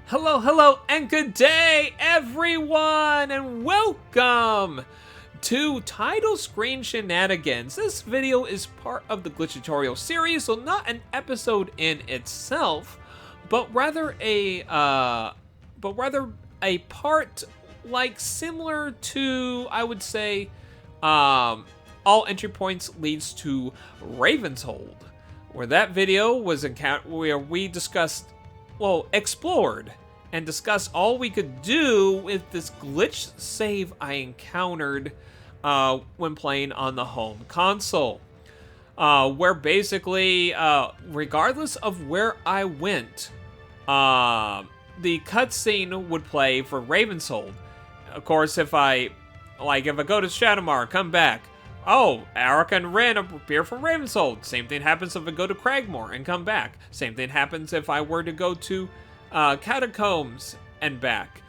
Hello, hello, and good day, everyone, and welcome to Title Screen Shenanigans. This video is part of the glitch tutorial series, so not an episode in itself, but rather a part like similar to, I would say, all entry points leads to Ravenshold, where that video was where we discussed, explored and discussed all we could do with this glitch save I encountered when playing on the home console. Where basically, regardless of where I went, the cutscene would play for Ravenshold. Of course, if I go to Shadowmar, come back, oh, Arak and Rynn appear from Ravenshold. Same thing happens if I go to Cragmore and come back. Same thing happens if I were to go to Catacombs and back.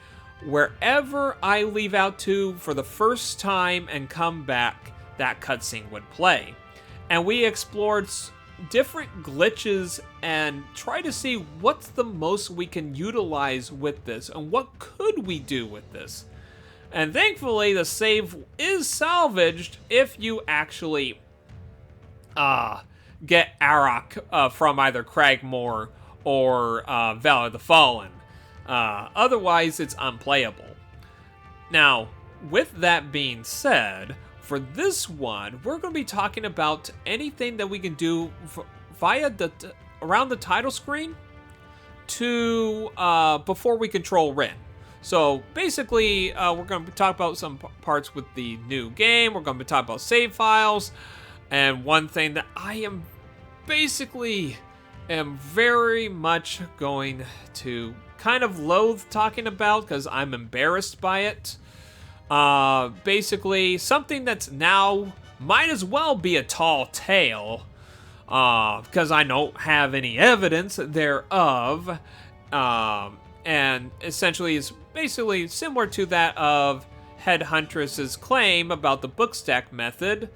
Wherever I leave out to for the first time and come back, that cutscene would play. And we explored different glitches and try to see what's the most we can utilize with this and what could we do with this. And thankfully, the save is salvaged if you actually get Arak from either Cragmore or Valley of the Fallen. Otherwise, it's unplayable. Now, with that being said, for this one, we're going to be talking about anything that we can do via around the title screen to before we control Rynn. So basically, we're going to talk about some parts with the new game. We're going to talk about save files. And one thing that I am very much going to kind of loathe talking about because I'm embarrassed by it. Basically, something that's now might as well be a tall tale because I don't have any evidence thereof. And essentially is basically similar to that of Headhuntress's claim about the bookstack method,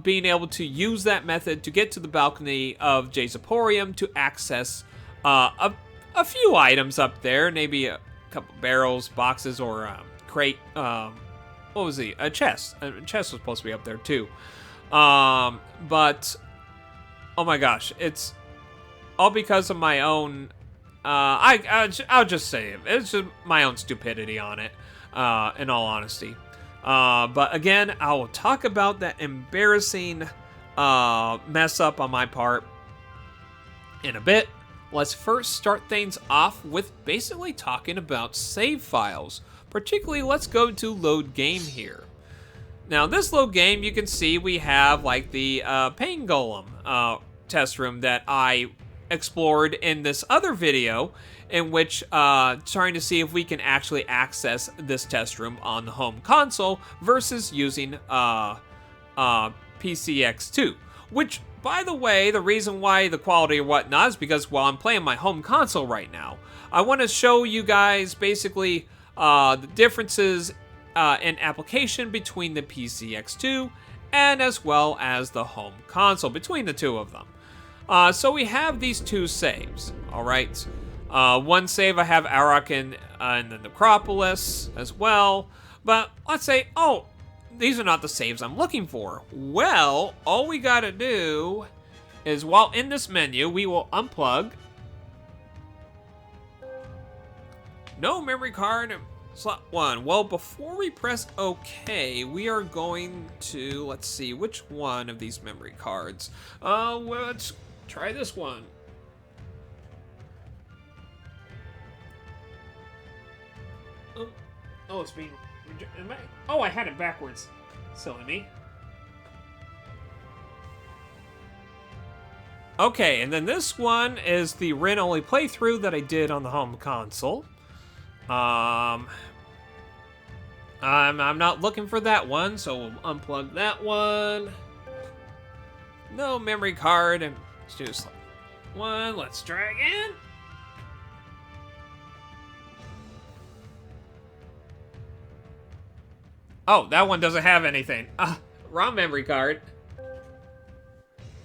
being able to use that method to get to the balcony of Jazaporium to access a few items up there, maybe a couple barrels, boxes, or crate. What was he? A chest. A chest was supposed to be up there too. But oh my gosh, it's all because of my own. I'll just say it. It's just my own stupidity on it, in all honesty. But again, I will talk about that embarrassing mess up on my part in a bit. Let's first start things off with basically talking about save files. Particularly, let's go to load game here. Now, this load game, you can see we have like the pain golem test room that I explored in this other video, in which trying to see if we can actually access this test room on the home console versus using PCX2, which, by the way, the reason why the quality or whatnot is because while I'm playing my home console right now, I want to show you guys basically the differences in application between the PCX2 and as well as the home console, between the two of them. So we have these two saves, all right? One save I have Arak in the Necropolis as well, but let's say, oh, these are not the saves I'm looking for. Well, all we gotta do is, while in this menu, we will unplug. No memory card, slot 1. Well, before we press OK, we are going to, let's see, which one of these memory cards? Let's try this one. Oh, it's being... Oh, I had it backwards. Silly me. Okay, and then this one is the Rynn only playthrough that I did on the home console. I'm not looking for that one, so we'll unplug that one. No memory card, and let's do slot 1. Let's try again. Oh, that one doesn't have anything. Wrong memory card.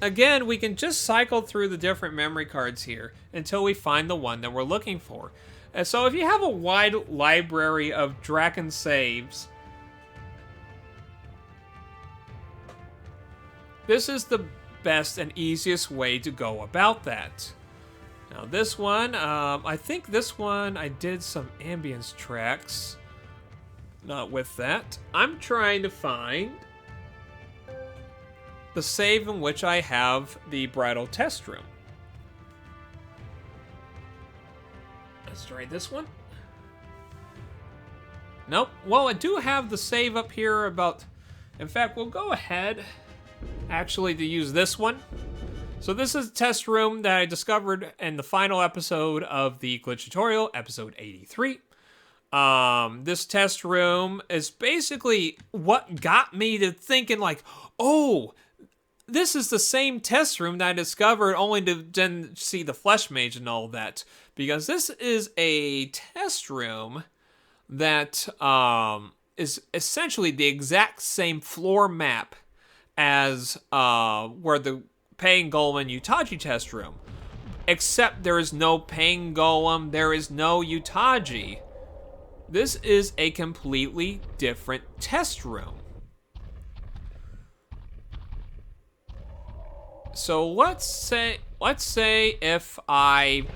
again, we can just cycle through the different memory cards here until we find the one that we're looking for. And so if you have a wide library of Draken saves, this is the best and easiest way to go about that. Now this one, I think this one I did some ambience tracks. Not with that. I'm trying to find the save in which I have the bridal test room. Let's try this one. Nope. Well, I do have the save up here about... In fact, we'll go ahead actually to use this one. So this is a test room that I discovered in the final episode of the glitch tutorial, episode 83. This test room is basically what got me to thinking like, oh, this is the same test room that I discovered only to then see the flesh mage and all that. Because this is a test room that is essentially the exact same floor map as where the Pain Golem and Utaji test room. Except there is no Pain Golem, there is no Utaji. This is a completely different test room. So let's say if I,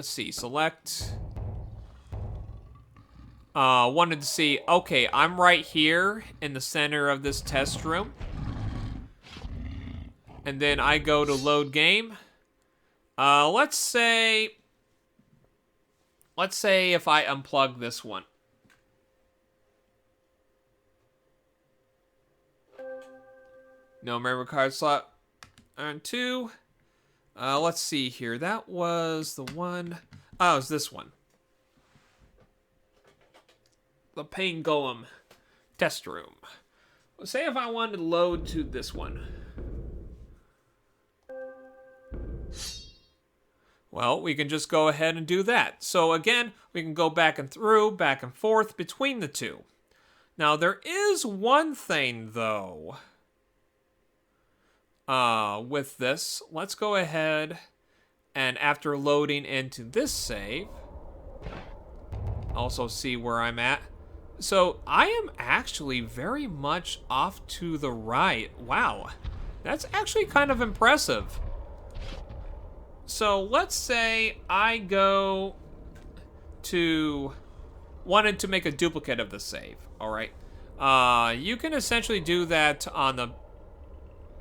select, wanted to see, okay, I'm right here in the center of this test room. And then I go to load game. Let's say if I unplug this one. No memory card slot on 2. Let's see here. That was the one. Oh, it was this one. The Pain Golem test room. Let's say if I wanted to load to this one. Well, we can just go ahead and do that. So again, we can go back and forth between the two. Now, there is one thing, though, with this. Let's go ahead and after loading into this save, also see where I'm at. So I am actually very much off to the right. Wow, that's actually kind of impressive. So let's say I go to, wanted to make a duplicate of the save, all right? You can essentially do that on the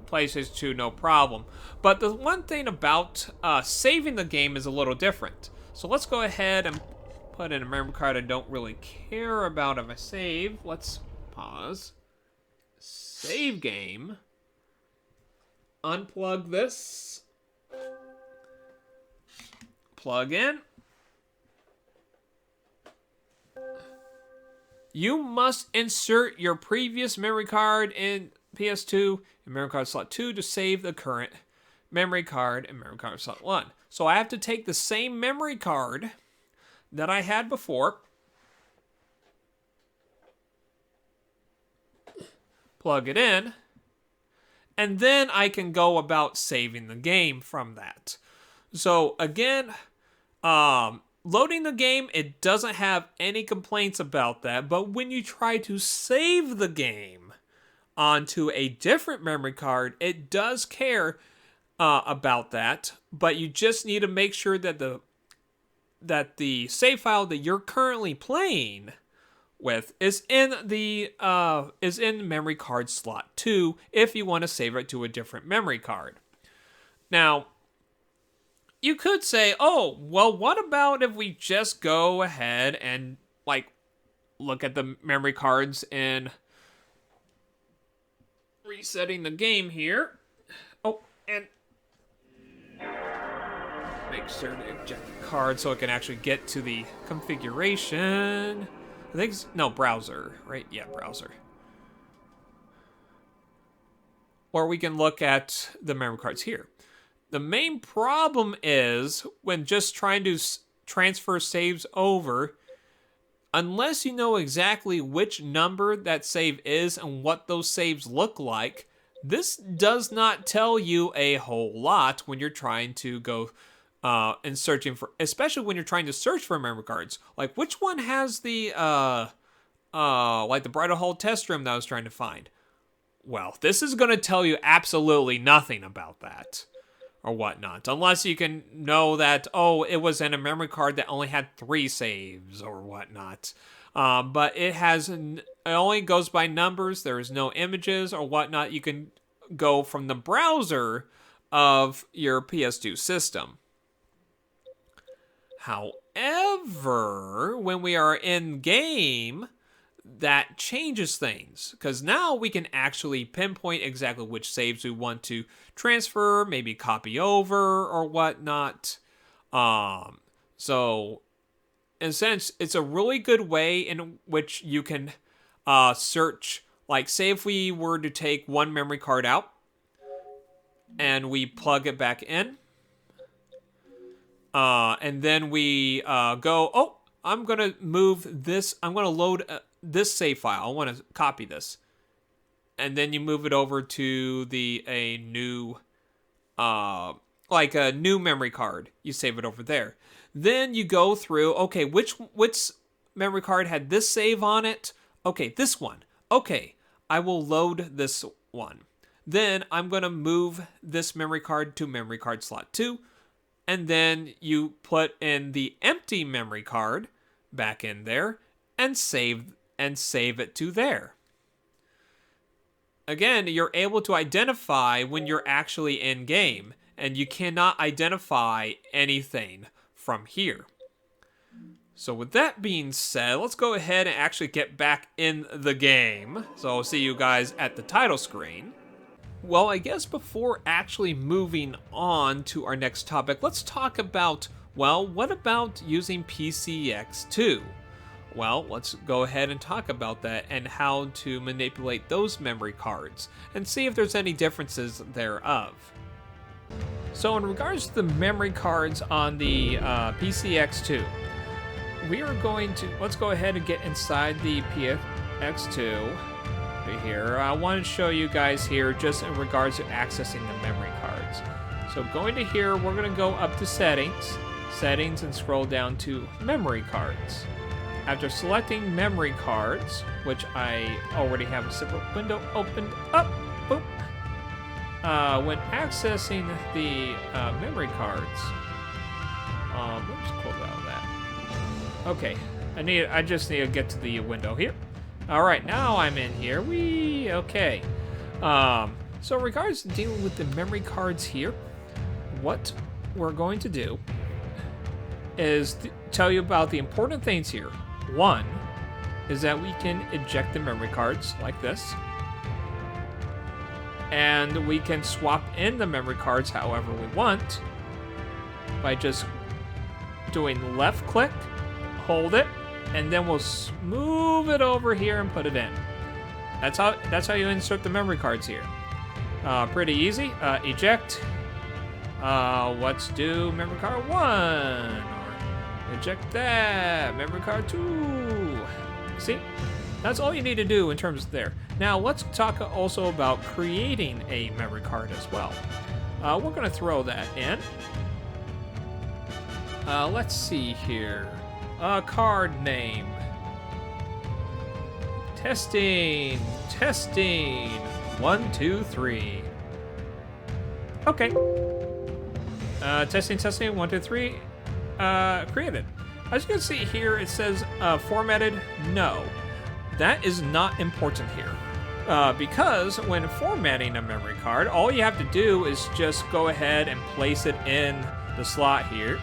PlayStation 2, no problem. But the one thing about saving the game is a little different. So let's go ahead and put in a memory card I don't really care about if I save. Let's pause. Save game. Unplug this. Plug in. You must insert your previous memory card in PS2 and memory card slot 2 to save the current memory card in memory card slot 1. So I have to take the same memory card that I had before, plug it in, and then I can go about saving the game from that. So again, loading the game, it doesn't have any complaints about that, but when you try to save the game onto a different memory card, it does care about that, but you just need to make sure that the save file that you're currently playing with is in the memory card slot 2 if you want to save it to a different memory card. Now, you could say, oh, well, what about if we just go ahead and, like, look at the memory cards and resetting the game here. Oh, and make sure to eject the card so it can actually get to the configuration. I think no, browser, right? Yeah, browser. Or we can look at the memory cards here. The main problem is when just trying to transfer saves over, unless you know exactly which number that save is and what those saves look like, This does not tell you a whole lot when you're trying to go and searching for, especially when you're trying to search for memory cards. Like which one has the like the Bridal Hall test room that I was trying to find. Well, this is going to tell you absolutely nothing about that or whatnot, unless you can know that, oh, it was in a memory card that only had 3 saves or whatnot. But it only goes by numbers. There is no images or whatnot. You can go from the browser of your PS2 system. However, when we are in game, that changes things, because now we can actually pinpoint exactly which saves we want to transfer, maybe copy over or whatnot. So in a sense, it's a really good way in which you can search. Like, say if we were to take one memory card out and we plug it back in, and then we go, oh, I'm going to move this. I'm going to load this save file. I want to copy this. And then you move it over to a new memory card. You save it over there. Then you go through, okay, which memory card had this save on it? Okay, this one. Okay, I will load this one. Then I'm going to move this memory card to memory card slot 2. And then you put in the empty memory card back in there and save it to there. Again, you're able to identify when you're actually in game, and you cannot identify anything from here. So with that being said, let's go ahead and actually get back in the game. So I'll see you guys at the title screen. Well, I guess before actually moving on to our next topic, let's talk about, well, what about using PCX2? Well, let's go ahead and talk about that and how to manipulate those memory cards and see if there's any differences thereof. So in regards to the memory cards on the PCX2, we are going to, let's go ahead and get inside the PCX2 here. I want to show you guys here just in regards to accessing the memory cards. So going to here, we're going to go up to settings, and scroll down to memory cards. After selecting memory cards, which I already have a separate window opened up, boop. When accessing the memory cards, let's close out of that. Okay, I just need to get to the window here. All right, now I'm in here. Okay. So in regards to dealing with the memory cards here, what we're going to do is tell you about the important things here. One is that we can eject the memory cards like this. And we can swap in the memory cards however we want by just doing left click, hold it, and then we'll move it over here and put it in. That's how you insert the memory cards here. Pretty easy. Eject. Let's do memory card 1. Or eject that. Memory card 2. See? That's all you need to do in terms of there. Now, let's talk also about creating a memory card as well. We're going to throw that in. Let's see here. Card name. Testing. 1, 2, 3. Okay. Testing. 1, 2, 3. Created. As you can see here, it says formatted. No. That is not important here. Because when formatting a memory card, all you have to do is just go ahead and place it in the slot here.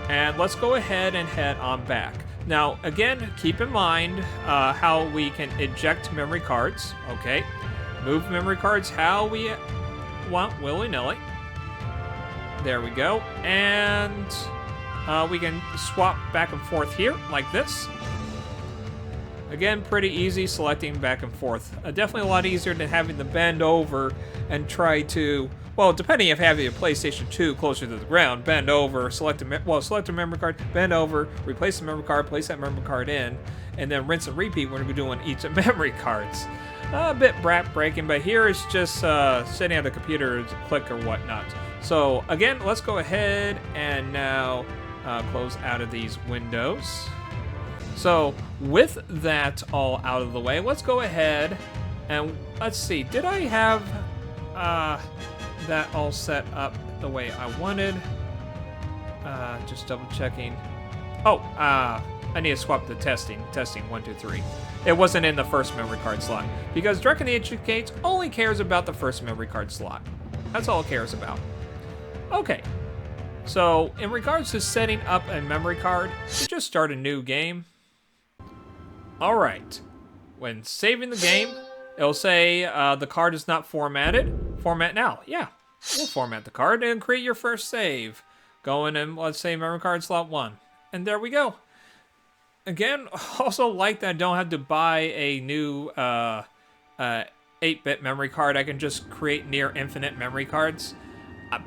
And let's go ahead and head on back. Now, again, keep in mind how we can eject memory cards, okay? Move memory cards how we want, willy-nilly. There we go. And we can swap back and forth here, like this. Again, pretty easy selecting back and forth. Definitely a lot easier than having to bend over and try to, well, depending if you have your PlayStation 2 closer to the ground, bend over, select a memory card, bend over, replace the memory card, place that memory card in, and then rinse and repeat when we're doing each of memory cards. a bit breaking, but here it's just sitting at the computer to click or whatnot. So again, let's go ahead and now close out of these windows. So with that all out of the way, let's go ahead and let's see. Did I have that all set up the way I wanted? Just double checking. Oh, I need to swap the testing 1, 2, 3. It wasn't in the first memory card slot because Dragon the Ancient Gates only cares about the first memory card slot. That's all it cares about. Okay, so in regards to setting up a memory card, you just start a new game. All right, when saving the game, it'll say the card is not formatted. Format now. Yeah, we'll format the card and create your first save. Go in and let's say memory card slot 1. And there we go. Again, also like that I don't have to buy a new 8-bit memory card. I can just create near infinite memory cards.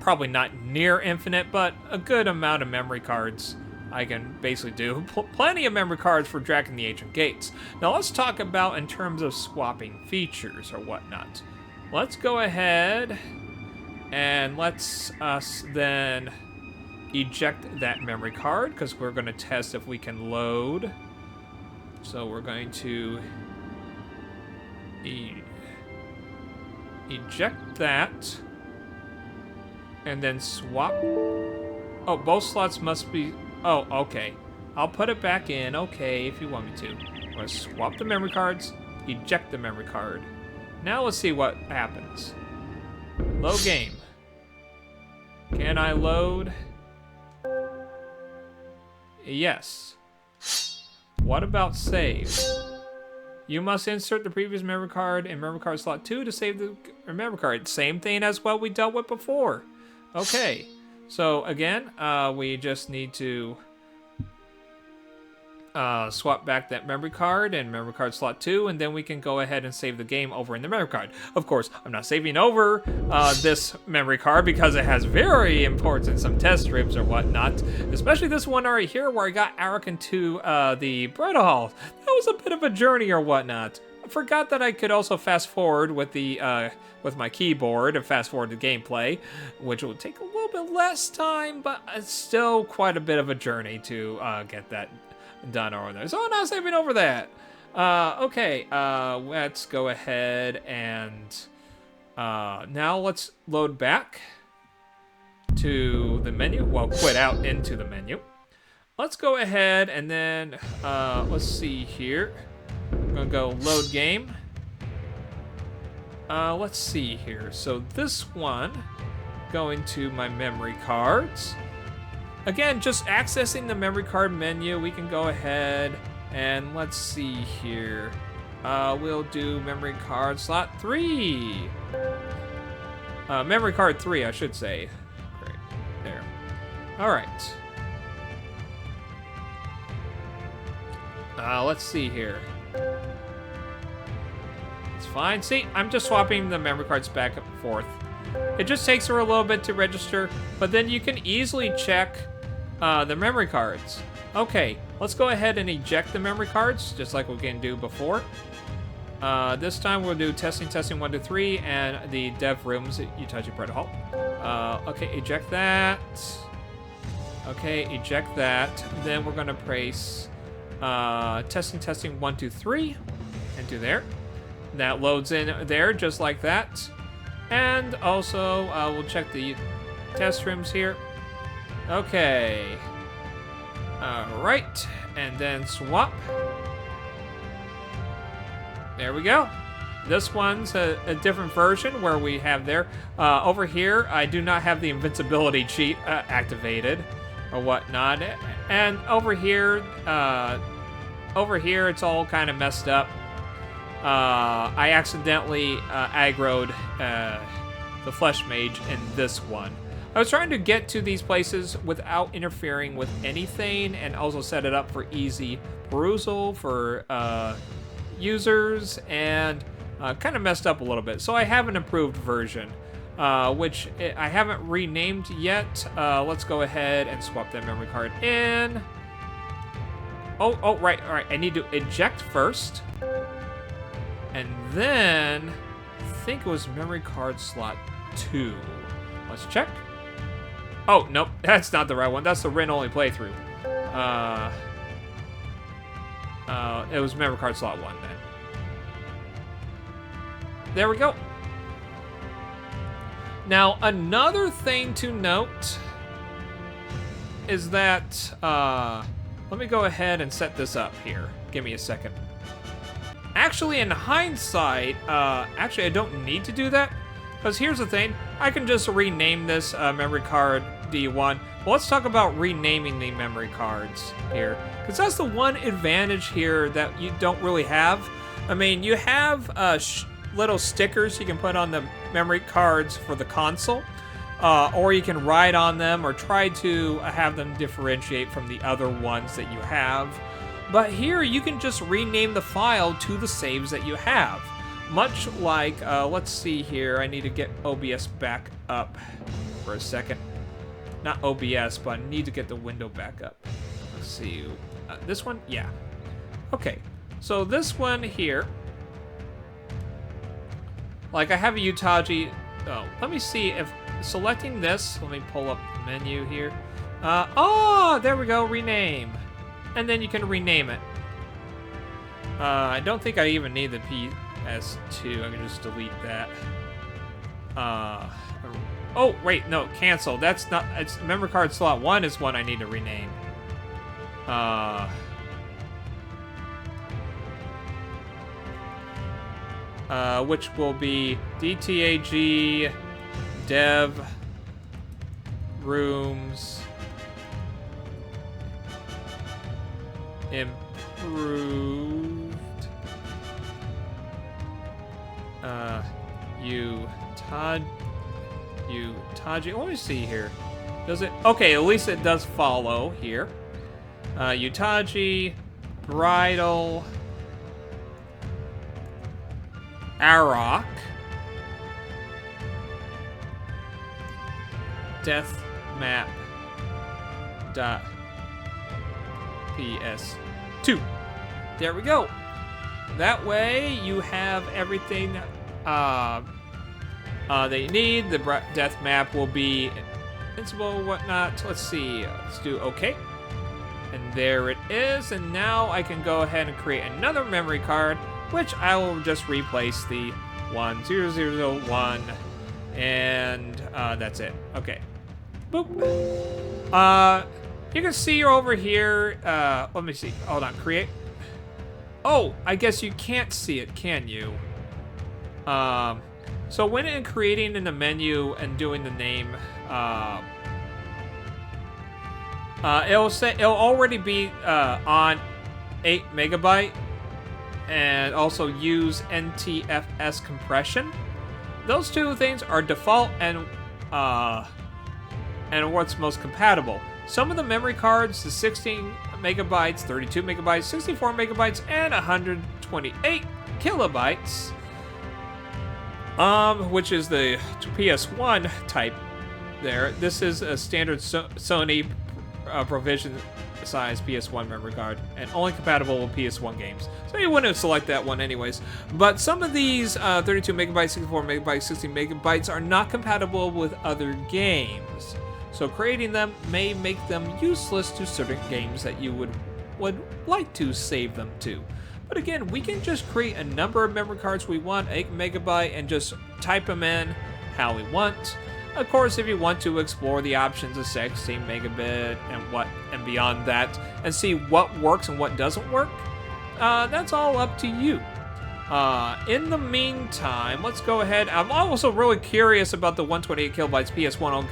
Probably not near infinite, but a good amount of memory cards I can basically do. Plenty of memory cards for Dragon the Ancient Gates. Now let's talk about in terms of swapping features or whatnot. Let's go ahead and let's then eject that memory card because we're going to test if we can load. So we're going to eject that and then swap. Oh, both slots must be. Oh, okay. I'll put it back in. Okay, if you want me to. I'm going to swap the memory cards, eject the memory card. Now let's see what happens. Load game. Can I load? Yes. What about save? You must insert the previous memory card in memory card slot 2 to save the memory card. Same thing as what we dealt with before. Okay. So again, we just need to swap back that memory card in memory card slot 2, and then we can go ahead and save the game over in the memory card. Of course, I'm not saving over this memory card because it has very important some test strips or whatnot, especially this one right here where I got Arik into the bread hall. That was a bit of a journey or whatnot. I forgot that I could also fast forward with the with my keyboard and fast forward the gameplay, which will take a little bit less time, but it's still quite a bit of a journey to get that done over there. So I'm not saving over that. Okay, let's go ahead and now let's load back to the menu. Well, quit out into the menu. Let's go ahead and then let's see here. I'm gonna go load game. Let's see here. So this one, go into my memory cards. Again, just accessing the memory card menu, we can go ahead and let's see here. We'll do memory card slot 3. Memory card 3, I should say. Great, there. All right. Let's see here. It's fine. See, I'm just swapping the memory cards back and forth. It just takes her a little bit to register, but then you can easily check the memory cards. Okay, let's go ahead and eject the memory cards, just like we can do before. This time we'll do testing 1, 2, 3, and the dev rooms at Utachi Bread Hall. Okay, eject that. Okay, eject that. Then we're gonna place testing 1, 2, 3, and do there. That loads in there just like that. And also, we'll check the test rooms here. Okay. Alright. And then swap. There we go. This one's a different version where we have there. Over here, I do not have the invincibility cheat activated or whatnot. And over here, it's all kind of messed up. I accidentally aggroed the Flesh Mage in this one. I was trying to get to these places without interfering with anything and also set it up for easy perusal for users, and kind of messed up a little bit. So I have an improved version, which I haven't renamed yet. Let's go ahead and swap that memory card in. Oh, right, all right. I need to eject first. And then I think it was memory card slot 2. Let's check. Oh, nope, that's not the right one. That's the Rynn only playthrough. It was memory card slot 1 then. There we go. Now, another thing to note is that, let me go ahead and set this up here. Give me a second. Actually, in hindsight, actually, I don't need to do that. Because here's the thing. I can just rename this memory card D1. Well, let's talk about renaming the memory cards here. Because that's the one advantage here that you don't really have. I mean, you have little stickers you can put on the memory cards for the console. Or you can write on them or try to have them differentiate from the other ones that you have. But here, you can just rename the file to the saves that you have. Much like, let's see here, I need to get OBS back up for a second. Not OBS, but I need to get the window back up. Let's see, this one? Yeah. Okay, so this one here, like I have a Utaji, oh, let me see if selecting this, let me pull up the menu here. Oh, there we go, rename. And then you can rename it. I don't think I even need the PS2. I can just delete that. Oh, wait, no, cancel. That's not, it's memory card slot 1 is one I need to rename. Which will be DTAG dev rooms improved Utaji. Let me see here. Does it? Okay, at least it does follow here. Utaji bridal Arok death map dot PS2. There we go. That way you have everything that you need. The death map will be invincible, whatnot. Let's see. Let's do OK. And there it is. And now I can go ahead and create another memory card, which I will just replace the 1001. And that's it. Okay. Boop. You can see over here. Let me see. Hold on. Create. Oh, I guess you can't see it, can you? So when in creating in the menu and doing the name, it'll already be on 8 megabyte, and also use NTFS compression. Those two things are default and what's most compatible. Some of the memory cards, the 16 megabytes, 32 megabytes, 64 megabytes, and 128 kilobytes, which is the PS1 type there. This is a standard Sony provision size PS1 memory card, and only compatible with PS1 games. So you wouldn't select that one anyways. But some of these 32 megabytes, 64 megabytes, 60 megabytes are not compatible with other games. So creating them may make them useless to certain games that you would like to save them to. But again, we can just create a number of memory cards we want, 8 megabyte, and just type them in how we want. Of course, if you want to explore the options of 16 megabit and beyond that, and see what works and what doesn't work, that's all up to you. In the meantime, let's go ahead. I'm also really curious about the 128 kilobytes PS1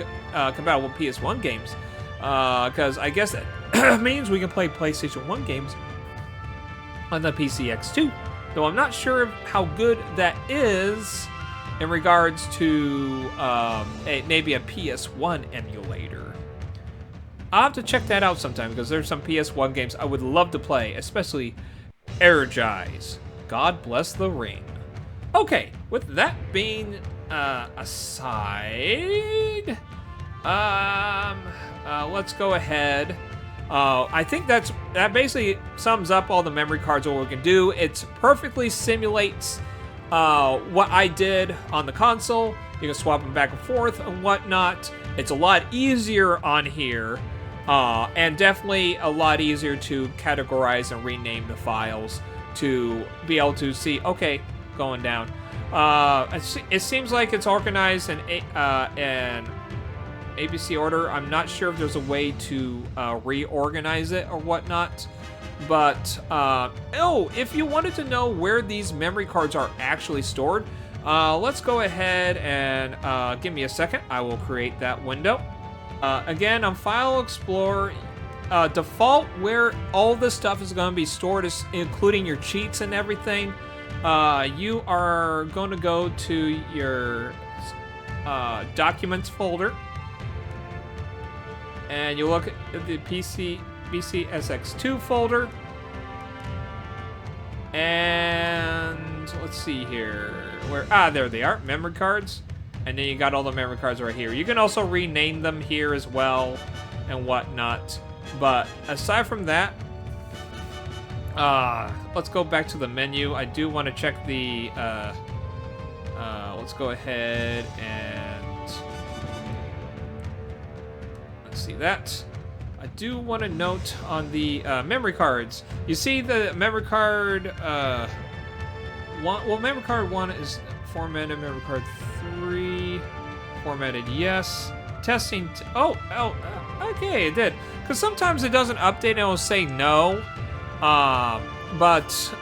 compatible with PS1 games, because I guess that means we can play PlayStation 1 games on the PCX2, though I'm not sure how good that is in regards to maybe a PS1 emulator. I'll have to check that out sometime, because there's some PS1 games I would love to play, especially Energize. God bless the ring. Okay, with that being aside, let's go ahead. I think that basically sums up all the memory cards, what we can do. It perfectly simulates what I did on the console. You can swap them back and forth and whatnot. It's a lot easier on here, and definitely a lot easier to categorize and rename the files to be able to see, okay, going down. It seems like it's organized in ABC order. I'm not sure if there's a way to reorganize it or whatnot. But, if you wanted to know where these memory cards are actually stored, let's go ahead and give me a second. I will create that window. Again, on File Explorer, default where all this stuff is going to be stored, is including your cheats and everything. You are going to go to your Documents folder, and you look at the BCSX2 folder, and let's see here, there they are, memory cards, and then you got all the memory cards right here. You can also rename them here as well and whatnot, but aside from that, let's go back to the menu. I do want to check the let's go ahead and let's see that. I do want to note on the memory cards. You see the memory card memory card 1 is formatted, memory card 3 formatted, yes. Testing, okay, it did. Because sometimes it doesn't update and it'll say no. But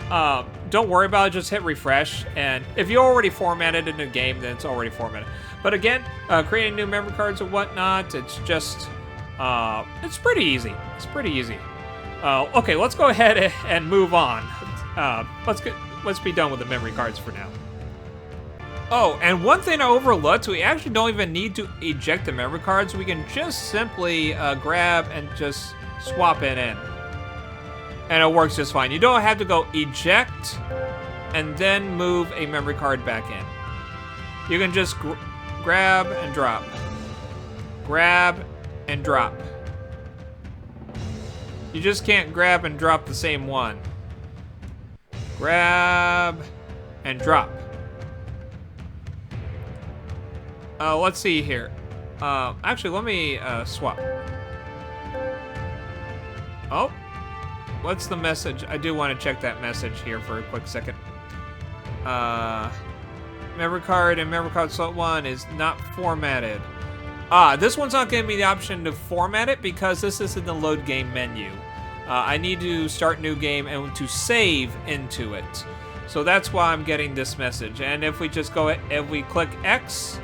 don't worry about it, just hit refresh. And if you already formatted in a game, then it's already formatted. But again, creating new memory cards and whatnot, it's just... it's pretty easy. It's pretty easy. Okay, let's go ahead and move on. Let's be done with the memory cards for now. Oh, and one thing I overlooked, we actually don't even need to eject the memory cards. We can just simply grab and just swap it in. And it works just fine. You don't have to go eject and then move a memory card back in. You can just grab and drop. Grab and drop. You just can't grab and drop the same one. Grab and drop. Let's see here. Actually, let me swap. Oh, what's the message? I do want to check that message here for a quick second. Memory card and memory card slot 1 is not formatted. This one's not giving me the option to format it because this is in the load game menu. I need to start new game and to save into it. So that's why I'm getting this message. And if we just go, if we click X,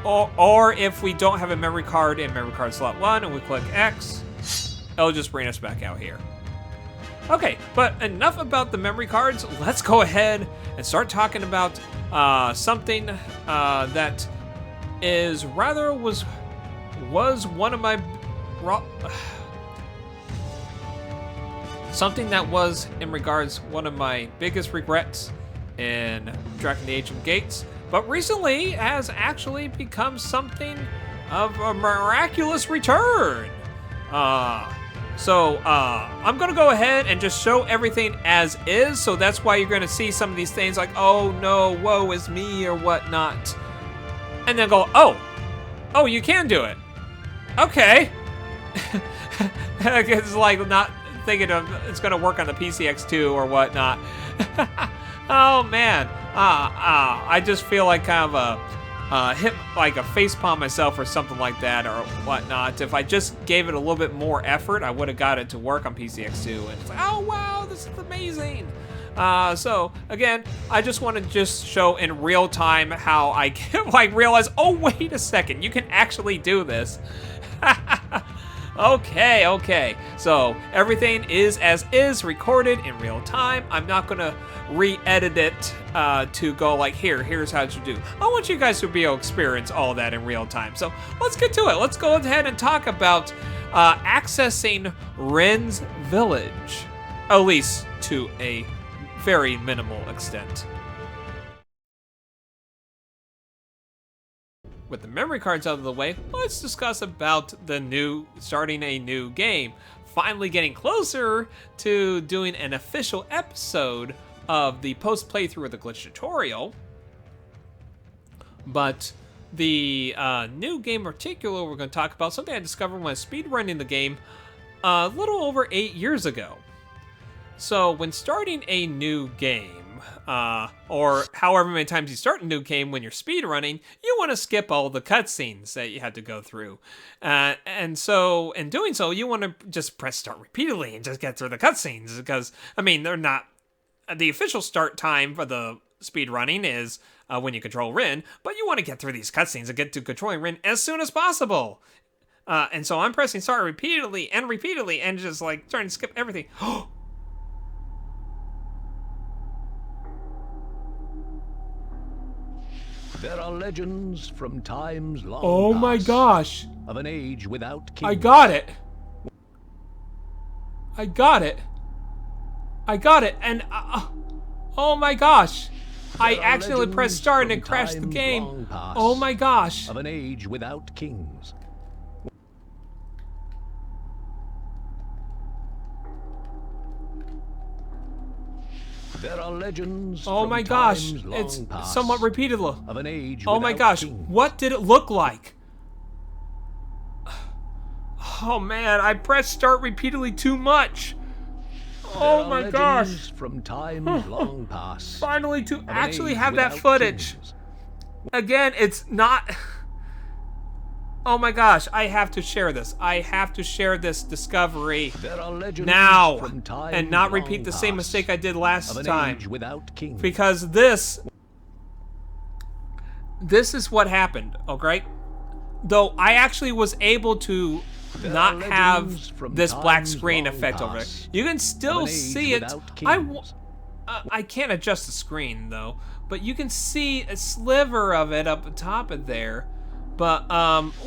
or if we don't have a memory card in memory card slot 1 and we click X, it'll just bring us back out here. Okay, but enough about the memory cards. Let's go ahead and start talking about something that is was one of my something that was in regards one of my biggest regrets in Dragon Age of Gates, but recently has actually become something of a miraculous return. So I'm gonna go ahead and just show everything as is, so that's why you're gonna see some of these things like, oh no, woe is me or whatnot. And then go, oh, you can do it. Okay. It's like not thinking of it's gonna work on the PCX2 or whatnot. Oh man, I just feel like kind of hit like a facepalm myself or something like that or whatnot. If I just gave it a little bit more effort, I would have got it to work on PCX2. And it's like, oh wow, this is amazing. So again, I just want to just show in real time how I can like realize, oh wait a second, you can actually do this. Okay. So everything is as is, recorded in real time. I'm not gonna re-edit it to go like, here's how to do. I want you guys to be able to experience all that in real time. So let's get to it. Let's go ahead and talk about accessing Rynn's village, at least to a very minimal extent. With the memory cards out of the way, let's discuss about starting a new game. Finally getting closer to doing an official episode of the post playthrough of the glitch tutorial, but the new game in particular we're going to talk about, something I discovered when I was speedrunning the game a little over 8 years ago. So when starting a new game, or however many times you start a new game when you're speedrunning, you want to skip all the cutscenes that you had to go through. And so in doing so, you want to just press start repeatedly and just get through the cutscenes, because, I mean, they're not... The official start time for the speedrunning is when you control Rynn, but you want to get through these cutscenes and get to controlling Rynn as soon as possible. And so I'm pressing start repeatedly and just like trying to skip everything. There are legends from times long Oh past, my gosh. of an age without kings. I got it. I got it. I got it. And oh my gosh. I accidentally pressed start and it crashed the game. Oh my gosh. Of an age without kings. There are legends. Oh my gosh. It's somewhat repeatable. Of an age Oh my gosh. kings. What did it look like? Oh man, I pressed start repeatedly too much. Oh my gosh. From times long past. Finally to an actually age have that without footage. kings. Again, it's not... Oh my gosh, I have to share this. I have to share this discovery There are legends now from times and not long repeat the same past mistake I did last of an time. age without kings. Because this is what happened, okay? Though I actually was able to There not are have legends from this black times screen long effect over there. past You can of still an age see it. without kings. I can't adjust the screen though, but you can see a sliver of it up the top of there. But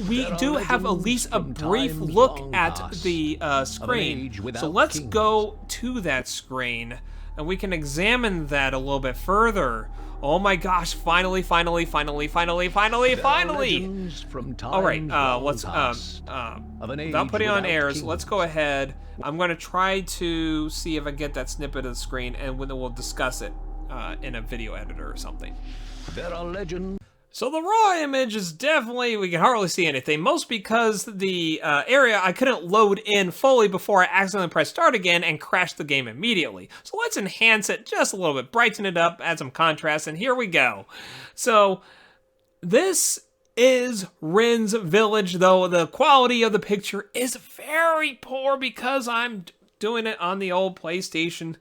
we There are do have at legends least a from brief times look long at past the of an screen. age without So let's kings. go to that screen and we can examine that a little bit further. Oh my gosh, finally. There are Finally. legends from times All right, long let's past of an age without putting on without airs, kings. let's go ahead. I'm going to try to see if I get that snippet of the screen, and then we'll discuss it in a video editor or something. There are legends. So the raw image is definitely, we can hardly see anything, most because the area I couldn't load in fully before I accidentally pressed start again and crashed the game immediately. So let's enhance it just a little bit, brighten it up, add some contrast, and here we go. So this is Rynn's village, though the quality of the picture is very poor because I'm doing it on the old PlayStation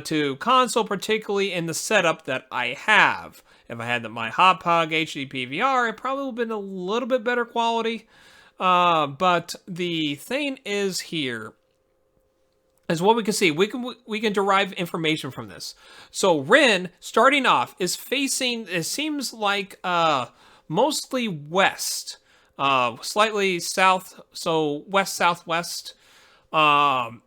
2 console, particularly in the setup that I have. If I had my Hot Pog HD PVR, it probably would have been a little bit better quality. But the thing is here, is what we can see. We can derive information from this. So Rynn, starting off, is facing, it seems like, mostly west. Slightly south, so west-southwest.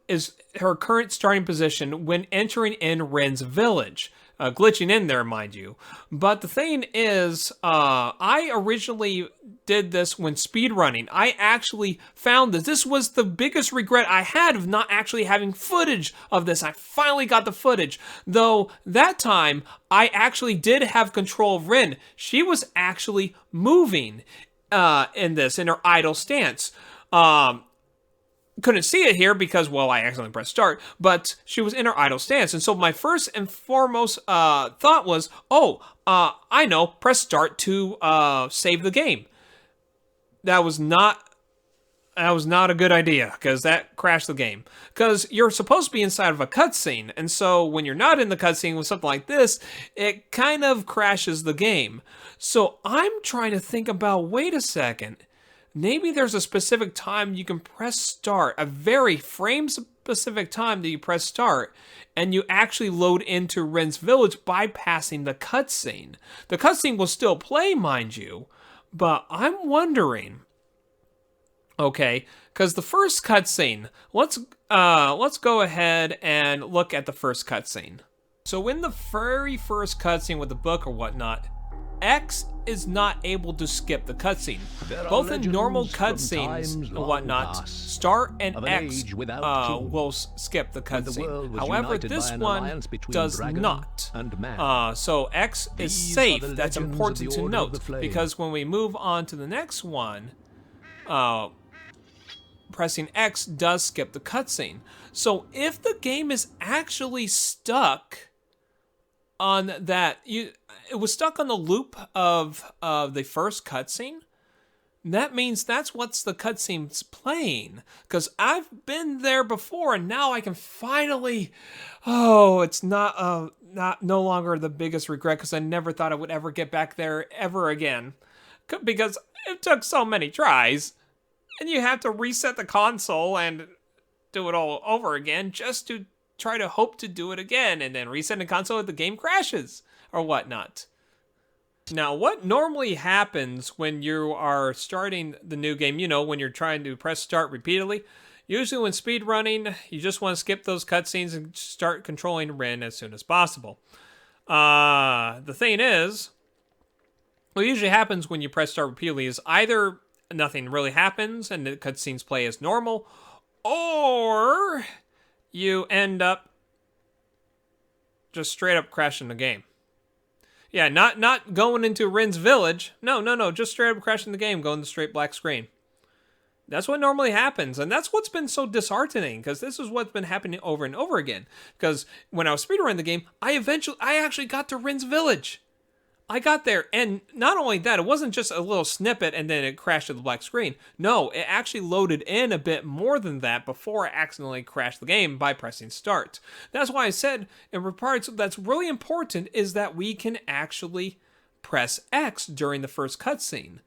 Is her current starting position when entering in Rynn's village. Glitching in there, mind you. But the thing is, I originally did this when speedrunning. I actually found that this was the biggest regret I had of not actually having footage of this. I finally got the footage. Though, that time, I actually did have control of Rynn. She was actually moving in her idle stance. Couldn't see it here because, well, I accidentally pressed start, but she was in her idle stance. And so my first and foremost thought was, I know, press start to save the game. That was not a good idea, because that crashed the game. Because you're supposed to be inside of a cutscene, and so when you're not in the cutscene with something like this, it kind of crashes the game. So I'm trying to think about, wait a second, maybe there's a specific time you can press start, a very frame-specific time that you press start, and you actually load into Rynn's village bypassing the cutscene. The cutscene will still play, mind you, but I'm wondering, okay, because the first cutscene, let's go ahead and look at the first cutscene. So in the very first cutscene with the book or whatnot, X is not able to skip the cutscene. There are Both in normal legends from cutscenes times and long whatnot, past Start and of an X age without king, will skip the when the cutscene. world was However, united this by an one alliance between does dragon not. and man. So X is These are safe. the That's legends of important the to Order of note the Flame. because when we move on to the next one, pressing X does skip the cutscene. So if the game is actually stuck on that, it was stuck on the loop of the first cutscene, that means that's what's the cutscene's playing. Because I've been there before, and now I can finally. Oh, it's not no longer the biggest regret because I never thought I would ever get back there ever again, because it took so many tries, and you have to reset the console and do it all over again just to try to hope to do it again, and then reset the console if the game crashes or whatnot. Now, what normally happens when you are starting the new game, when you're trying to press start repeatedly, usually when speedrunning, you just want to skip those cutscenes and start controlling Rynn as soon as possible. The thing is, what usually happens when you press start repeatedly is either nothing really happens and the cutscenes play as normal, or you end up just straight up crashing the game. Yeah, not going into Rynn's village. No, just straight up crashing the game, going to straight black screen. That's what normally happens, and that's what's been so disheartening, because this is what's been happening over and over again. Because when I was speedrunning the game, I actually got to Rynn's village. I got there, and not only that, it wasn't just a little snippet and then it crashed to the black screen. No, it actually loaded in a bit more than that before I accidentally crashed the game by pressing start. That's why I said in regards that's really important is that we can actually press X during the first cutscene.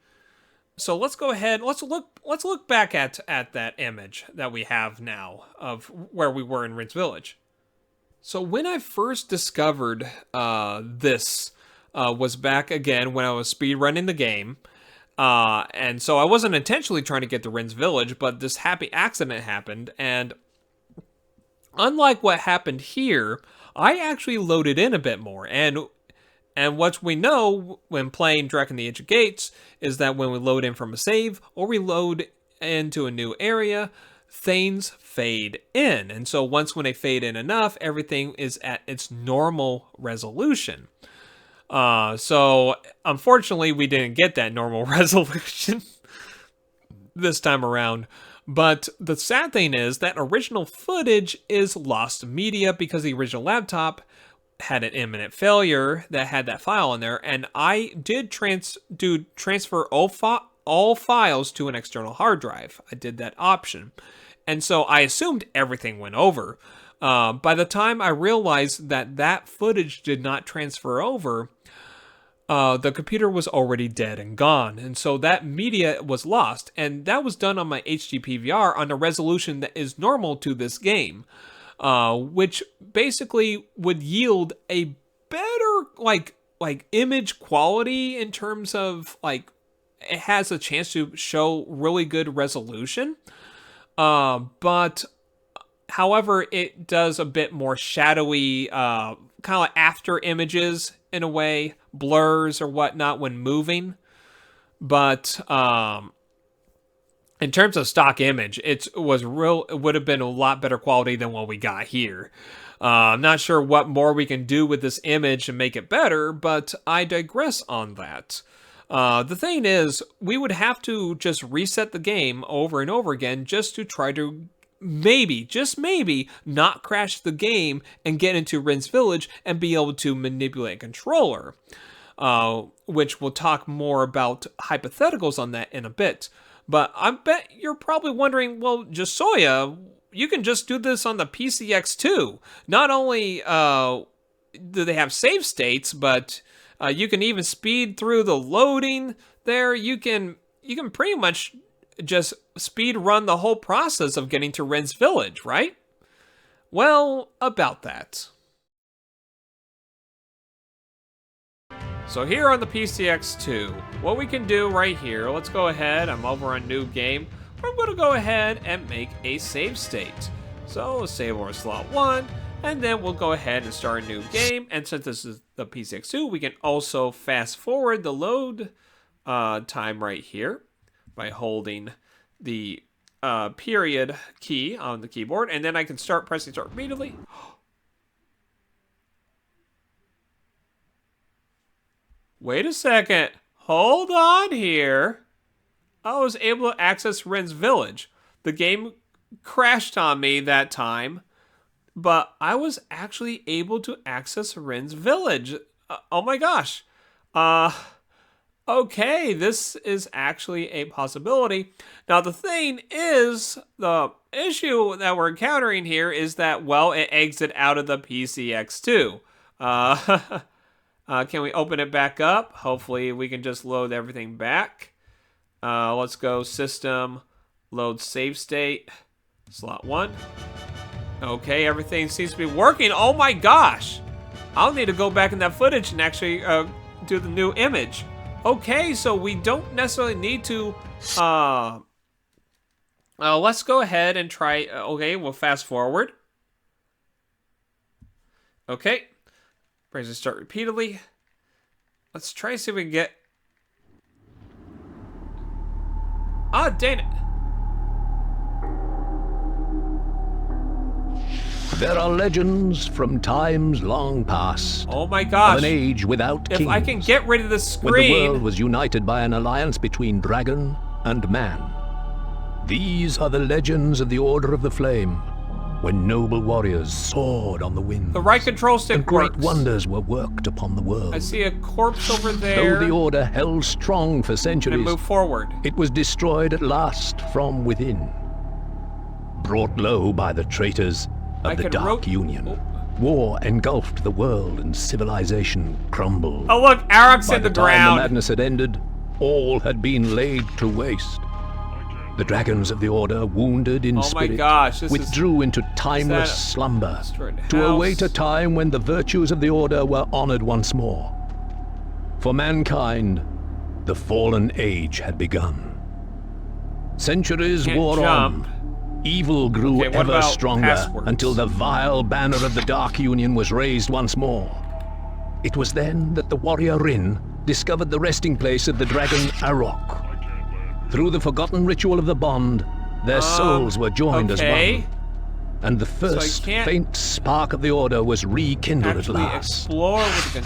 So let's go ahead. Let's look back at that image that we have now of where we were in Rynn's village. So when I first discovered this. Was back again when I was speedrunning the game. And so I wasn't intentionally trying to get to Rynn's village, but this happy accident happened. And unlike what happened here, I actually loaded in a bit more. And what we know when playing Dragon the Age of Gates is that when we load in from a save or we load into a new area, things fade in. And so when they fade in enough, everything is at its normal resolution. So unfortunately we didn't get that normal resolution this time around, but the sad thing is that original footage is lost media because the original laptop had an imminent failure that had that file in there, and I did transfer all files to an external hard drive. I did that option, and so I assumed everything went over. By the time I realized that footage did not transfer over, the computer was already dead and gone. And so that media was lost. And that was done on my HD PVR on a resolution that is normal to this game, which basically would yield a better, like image quality in terms of, it has a chance to show really good resolution. But however, it does a bit more shadowy, kind of like after images in a way, blurs or whatnot when moving. But in terms of stock image, it would have been a lot better quality than what we got here. I'm not sure what more we can do with this image to make it better, but I digress on that. The thing is, we would have to just reset the game over and over again just to try to just maybe, not crash the game and get into Rynn's village and be able to manipulate a controller. Which we'll talk more about hypotheticals on that in a bit. But I bet you're probably wondering, well, Jasoya, you can just do this on the PCX too. Not only do they have save states, but you can even speed through the loading there. You can pretty much just speed run the whole process of getting to Rynn's village, right? Well, about that. So here on the PCX2, what we can do right here, let's go ahead, I'm over on new game. I'm going to go ahead and make a save state. So save over slot 1, And then we'll go ahead and start a new game. And since this is the PCX2, we can also fast forward the load time right here by holding the period key on the keyboard. And then I can start pressing start immediately. Wait a second. Hold on here. I was able to access Rynn's village. The game crashed on me that time, but I was actually able to access Rynn's village. Oh my gosh. Okay, this is actually a possibility. Now the thing is, the issue that we're encountering here is that, well, it exited out of the PCX2. Can we open it back up? Hopefully we can just load everything back. Let's go system, load save state, slot 1. Okay, everything seems to be working. Oh my gosh. I'll need to go back in that footage and actually do the new image. Okay, so we don't necessarily need to, let's go ahead and try, okay, we'll fast forward. Okay. Press start repeatedly. Let's try to see if we can get... Ah, dang it. There are legends from times long past. Oh my gosh. Of an age without kings. If I can get rid of the screen... When the world was united by an alliance between dragon and man. These are the legends of the Order of the Flame, when noble warriors soared on the wind. The right control stick and great works. Wonders were worked upon the world. I see a corpse over there. Though the Order held strong for centuries, and move forward. It was destroyed at last from within. Brought low by the traitors of the Dark Union. War engulfed the world and civilization crumbled. Oh look, Arok's in the ground. By the time the ground. madness had ended, all had been laid to waste. The dragons of the Order, wounded in spirit, my gosh, withdrew into timeless slumber to await a time when the virtues of the Order were honored once more. For mankind, the fallen age had begun. Centuries wore on. Evil grew ever stronger until the vile banner of the Dark Union was raised once more. It was then that the warrior Rynn discovered the resting place of the dragon Arok. Through the forgotten ritual of the bond, their souls were joined as one. And the first faint spark of the Order was rekindled at last.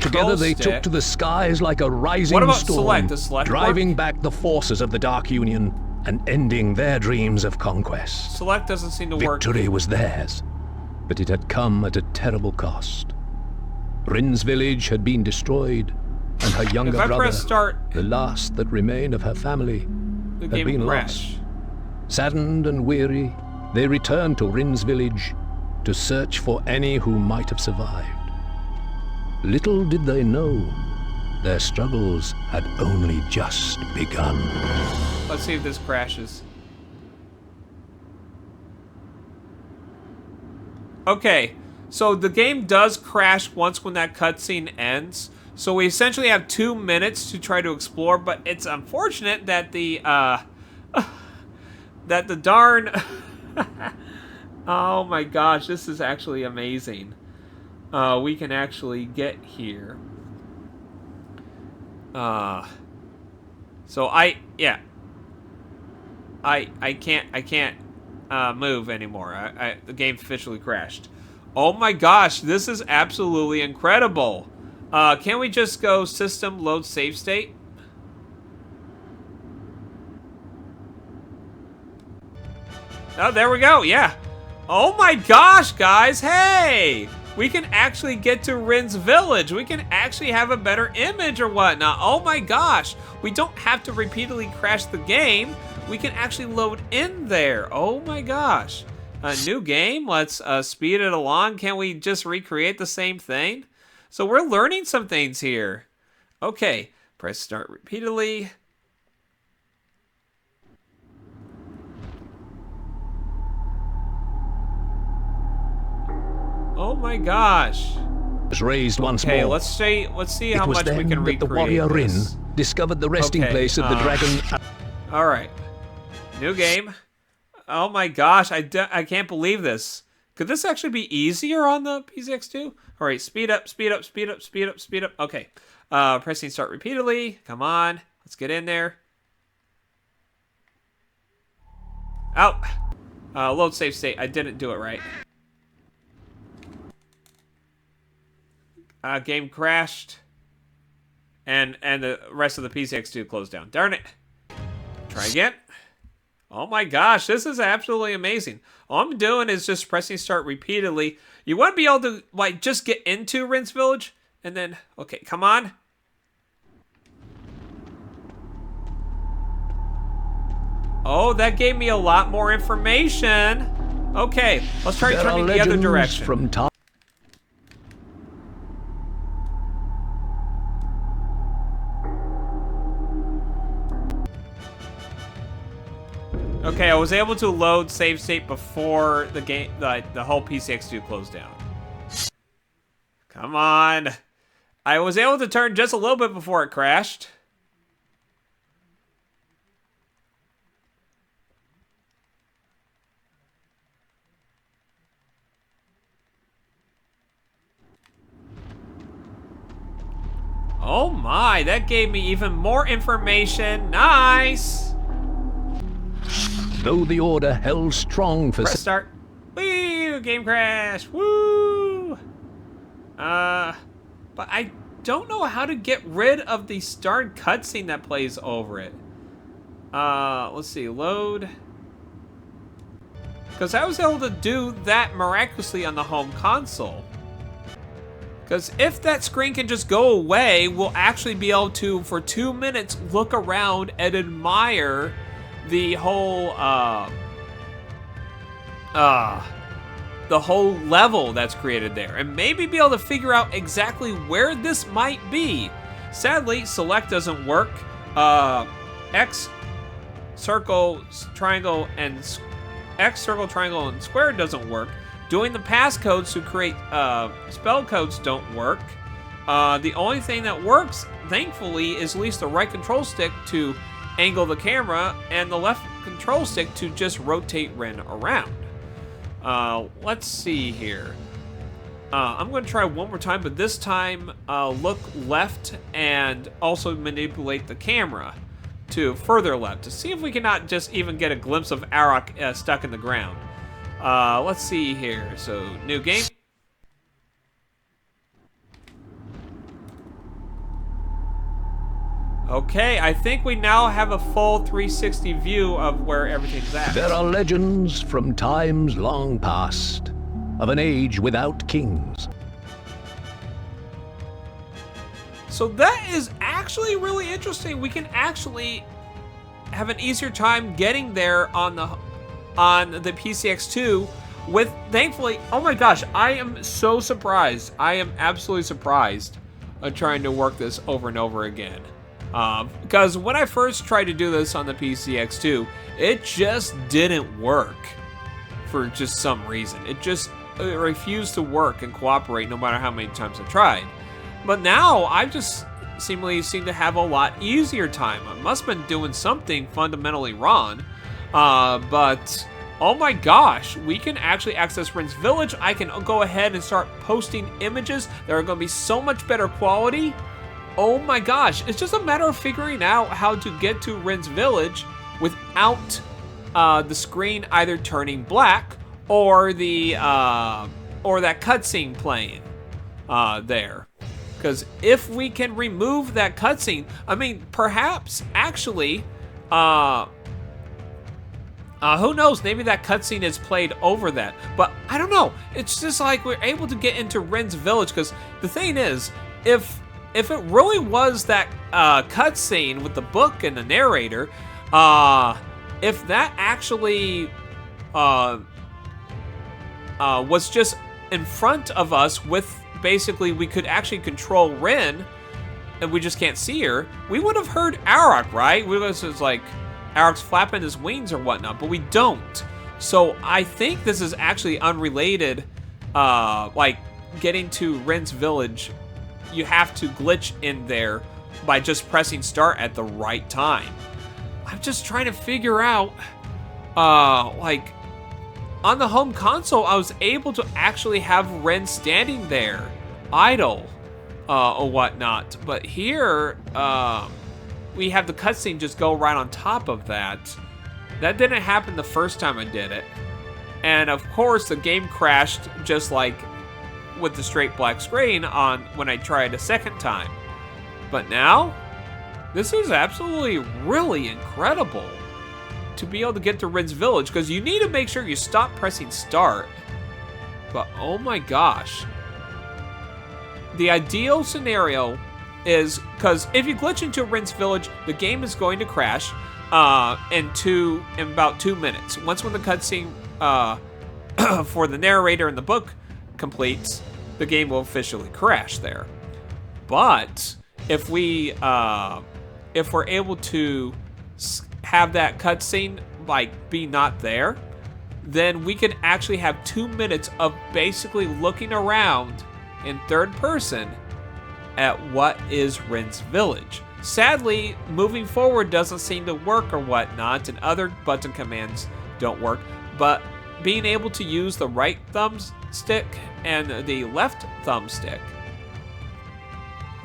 Together they took to the skies like a rising storm, driving back the forces of the Dark Union and ending their dreams of conquest. Select doesn't seem to work. Victory was theirs, but it had come at a terrible cost. Rynn's village had been destroyed, and her younger brother, the last that remained of her family, had been lost. Saddened and weary, they returned to Rynn's village to search for any who might have survived. Little did they know, their struggles had only just begun. Let's see if this crashes. Okay, so the game does crash once when that cutscene ends. So we essentially have 2 minutes to try to explore, but it's unfortunate that the darn oh my gosh, this is actually amazing. We can actually get here. So I can't move anymore. The game officially crashed. Oh my gosh, this is absolutely incredible. Can we just go system load save state? Oh, there we go. Yeah. Oh my gosh, guys. Hey, we can actually get to Rynn's village. We can actually have a better image or whatnot. Oh my gosh. We don't have to repeatedly crash the game. We can actually load in there. Oh my gosh. A new game. Let's speed it along. Can we just recreate the same thing? So we're learning some things here. Okay. Press start repeatedly. Oh my gosh. Was raised once more. Okay, let's see how much we can recreate the warrior Rynn discovered the resting place of the dragon. All right. New game. Oh my gosh, I can't believe this. Could this actually be easier on the PCX2? All right, speed up, speed up, speed up, speed up, speed up. Okay. Pressing start repeatedly. Come on. Let's get in there. Oh. Load save state. I didn't do it right. Game crashed. And the rest of the PCX2 closed down. Darn it. Try again. Oh my gosh, this is absolutely amazing. All I'm doing is just pressing start repeatedly. You want to be able to, like, just get into Rynn's Village, and then, okay, come on. Oh, that gave me a lot more information. Okay, let's try turning the other direction. From top. Okay, I was able to load save state before the game, the whole PCX2 closed down. Come on. I was able to turn just a little bit before it crashed. Oh my, that gave me even more information. Nice. Though the order held strong for... Press start. Woo! Game crash. Woo! But I don't know how to get rid of the start cutscene that plays over it. Let's see. Load. Because I was able to do that miraculously on the home console. Because if that screen can just go away, we'll actually be able to, for 2 minutes, look around and admire the whole level that's created there, and maybe be able to figure out exactly where this might be. Sadly, select doesn't work. X, circle, triangle, and X, circle, triangle, and square doesn't work. Doing the passcodes to create spell codes don't work. The only thing that works, thankfully, is at least the right control stick to angle the camera, and the left control stick to just rotate Rynn around. Let's see here. I'm going to try one more time, but this time look left and also manipulate the camera to further left to see if we cannot just even get a glimpse of Arok stuck in the ground. Let's see here. So, new game. Okay, I think we now have a full 360 view of where everything's at. There are legends from times long past of an age without kings. So that is actually really interesting. We can actually have an easier time getting there on the PCX2 with, thankfully, oh my gosh, I am so surprised. I am absolutely surprised of trying to work this over and over again. Because when I first tried to do this on the PCX2, it just didn't work for just some reason. It refused to work and cooperate no matter how many times I tried. But now I just seem to have a lot easier time. I must have been doing something fundamentally wrong. But oh my gosh, we can actually access Rynn's Village. I can go ahead and start posting images that are going to be so much better quality. Oh my gosh, it's just a matter of figuring out how to get to Rynn's Village without the screen either turning black or that cutscene playing there. Because if we can remove that cutscene, I mean, perhaps actually, who knows, maybe that cutscene is played over that. But I don't know, it's just like we're able to get into Rynn's Village, because the thing is, if it really was that cutscene with the book and the narrator, if that actually was just in front of us with, basically we could actually control Rynn, and we just can't see her, we would have heard Arok, right? We was just like Arok's flapping his wings or whatnot, but we don't. So I think this is actually unrelated. Like getting to Rynn's Village, you have to glitch in there by just pressing start at the right time. I'm just trying to figure out, like, on the home console, I was able to actually have Rynn standing there, idle, or whatnot. But here, we have the cutscene just go right on top of that. That didn't happen the first time I did it. And of course, the game crashed just like with the straight black screen on when I tried a second time. But now, this is absolutely really incredible to be able to get to Rynn's village, because you need to make sure you stop pressing start. But oh my gosh. The ideal scenario is, because if you glitch into Rynn's village, the game is going to crash in about 2 minutes. Once when the cutscene for the narrator in the book completes, the game will officially crash there. But if we're able to have that cutscene like be not there, then we can actually have 2 minutes of basically looking around in third person at what is Rynn's village. Sadly, moving forward doesn't seem to work or whatnot, and other button commands don't work, but being able to use the right thumbstick and the left thumbstick,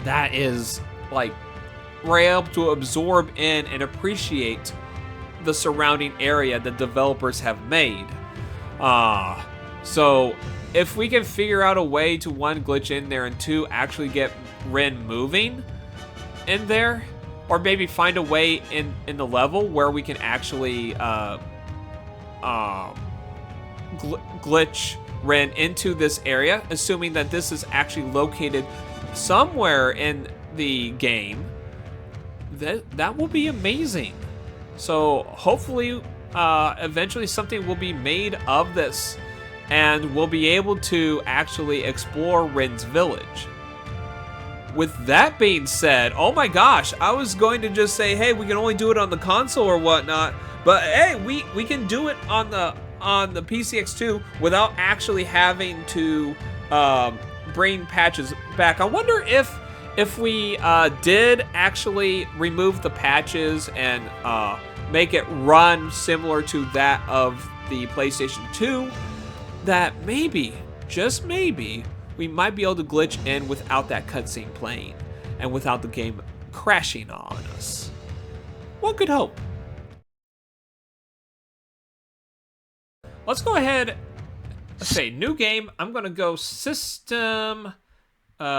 that is like we're able to absorb in and appreciate the surrounding area the developers have made. So if we can figure out a way to, one, glitch in there, and two, actually get Rynn moving in there, or maybe find a way in the level where we can actually glitch Rynn into this area, assuming that this is actually located somewhere in the game, that will be amazing. So hopefully eventually something will be made of this, and we'll be able to actually explore Rynn's village. With that being said, oh my gosh, I was going to just say, hey, we can only do it on the console or whatnot, but hey, we can do it on the PCX2 without actually having to bring patches back. I wonder if we did actually remove the patches and make it run similar to that of the PlayStation 2, that maybe, just maybe, we might be able to glitch in without that cutscene playing and without the game crashing on us. One could hope. Let's go ahead. Let's say new game. I'm going to go system,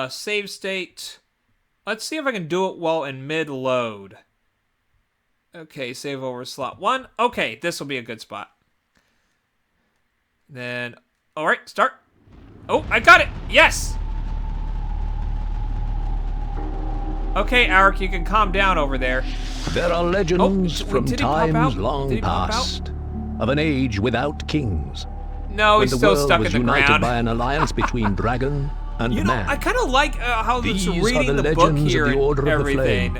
save state. Let's see if I can do it while in mid-load. Okay, save over slot 1. Okay, this will be a good spot. Then, all right, start. Oh, I got it. Yes. Okay, Arik, you can calm down over there. There are legends from times long past of an age without kings. No, he's still stuck in the ground. United by an alliance between dragon and man. I kind of like how it's reading the book here of the and everything.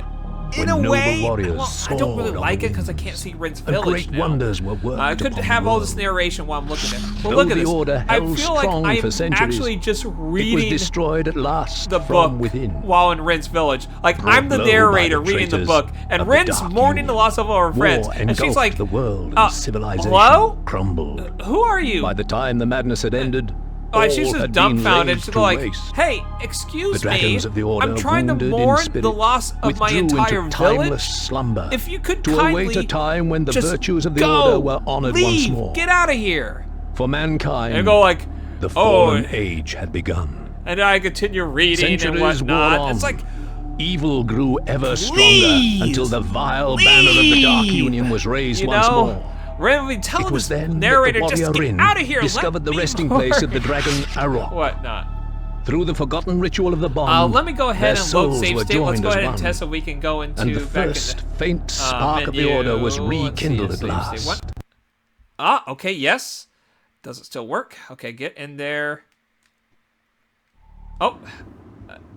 In a way, well, I don't really like it because I can't see Rynn's village now. Wonders were worked I could have all this narration while I'm looking at it. But look at this. I feel like I'm actually just reading destroyed at last the book while in Rynn's village. Like, I'm the narrator reading the book, and Rynn's mourning the loss of our friends. And she's like, the world and civilization hello? Crumbled. Who are you? By the time the madness had ended, she's just dumbfounded. She's like, hey, excuse me, I'm trying to mourn the loss of my entire village. Slumber if you could to kindly await a time when the just virtues of the order were honored once more. Get out of here. For mankind, and go like, the fallen age had begun. And I continue reading and whatnot. It's like, evil grew ever stronger until the vile banner of the Dark Union was raised once more. Rynn, we tell this narrator just get out of here. Discovered the resting place of the dragon Arok. What not? Through the forgotten ritual of the bond. Let me go ahead and load save state. Let's go ahead and test so we can go into and the first faint spark of the order was rekindled at last. What? Okay, yes. Does it still work? Okay, get in there. Oh,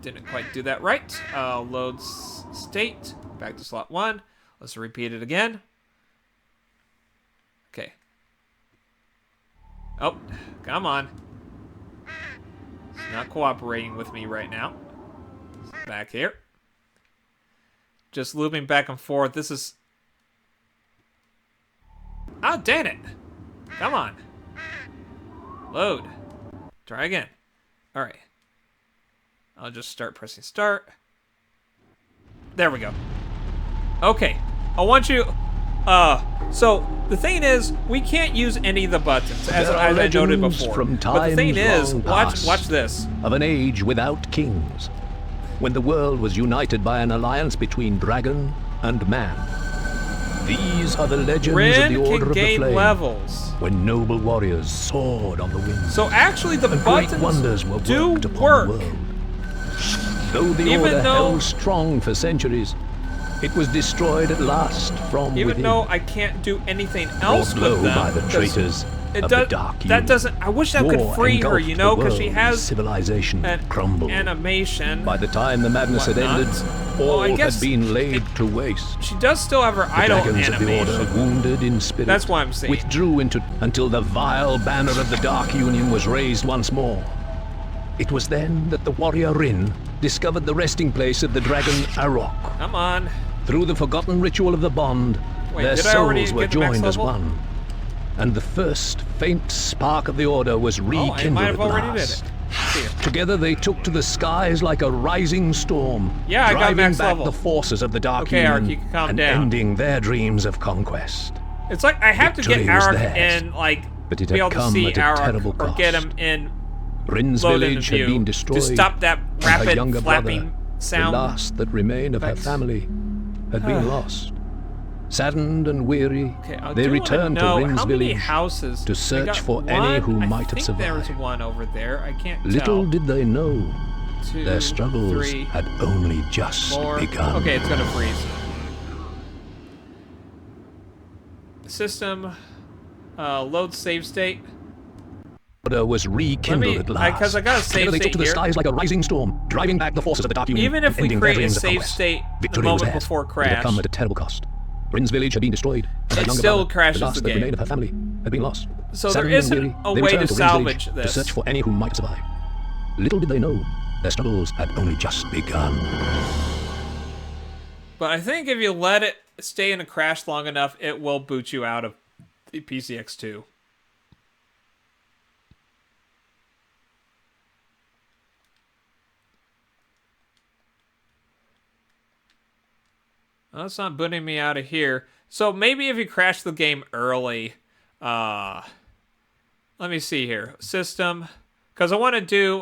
didn't quite do that right. Load state. Back to slot 1. Let's repeat it again. Okay. Oh, come on. It's not cooperating with me right now. Back here. Just looping back and forth. This is... oh, damn it. Come on. Load. Try again. All right. I'll just start pressing start. There we go. Okay. I want you... so the thing is, we can't use any of the buttons, as I noted before. But the thing is, watch this. Of an age without kings, when the world was united by an alliance between dragon and man. These are the legends of the Order of the Flame, levels. when noble warriors soared on the wind. So actually, the and buttons great wonders were do worked upon work. the world. Though the Order held strong for centuries, it was destroyed at last from within. Even though I can't do anything else with them, by the traitors of the Dark Union. That doesn't. I wish I could free her, you know, because she has civilization crumbled. Animation. By the time the madness had ended, all had been laid to waste. She does still have her idol animation. Of the Order, wounded in spirit, that's why I'm saying. Withdrew until the vile banner of the Dark Union was raised once more. It was then that the warrior Rynn discovered the resting place of the dragon Arok. Come on. Through the forgotten ritual of the bond, their souls were joined as one. And the first faint spark of the Order was rekindled at last. Together they took to the skies like a rising storm, driving back the forces of the Dark Union Ark, you can calm and down. ending their dreams of conquest. It's like I have Victory to get Arok theirs, and like but it be able had to come see at a Arok terrible or cost. get him in. Ryn's village had been destroyed, to stop that and her rapid younger flapping brother, sound. the last that remained of her family, had been lost. Saddened and weary, they returned to Ryn's village to search for any who might have survived. There's one over there. I can't Little tell. did they know, 2, their struggles 3, had only just 4. begun. Okay, it's gonna freeze. System, load save state. Order was rekindled at last. Because I got a save Together they state took to the here. skies like a rising storm, driving back the forces of the Dark Union. Even if we ending their create a dreams of save conquest. state the Victory was moment theirs, before but it had crash, come at a terrible cost. Ryn's village had been destroyed, and her it younger still brother, crashes the last the that game. remained of her family, had been lost. So Saddened there and isn't weary, a they way returned to Ryn's salvage village this. to search for any who might survive. Little did they know, their struggles had only just begun. But I think if you let it stay in a crash long enough, it will boot you out of the PCX2. Well, it's not booting me out of here. So maybe if you crash the game early, let me see here. System, because I want to do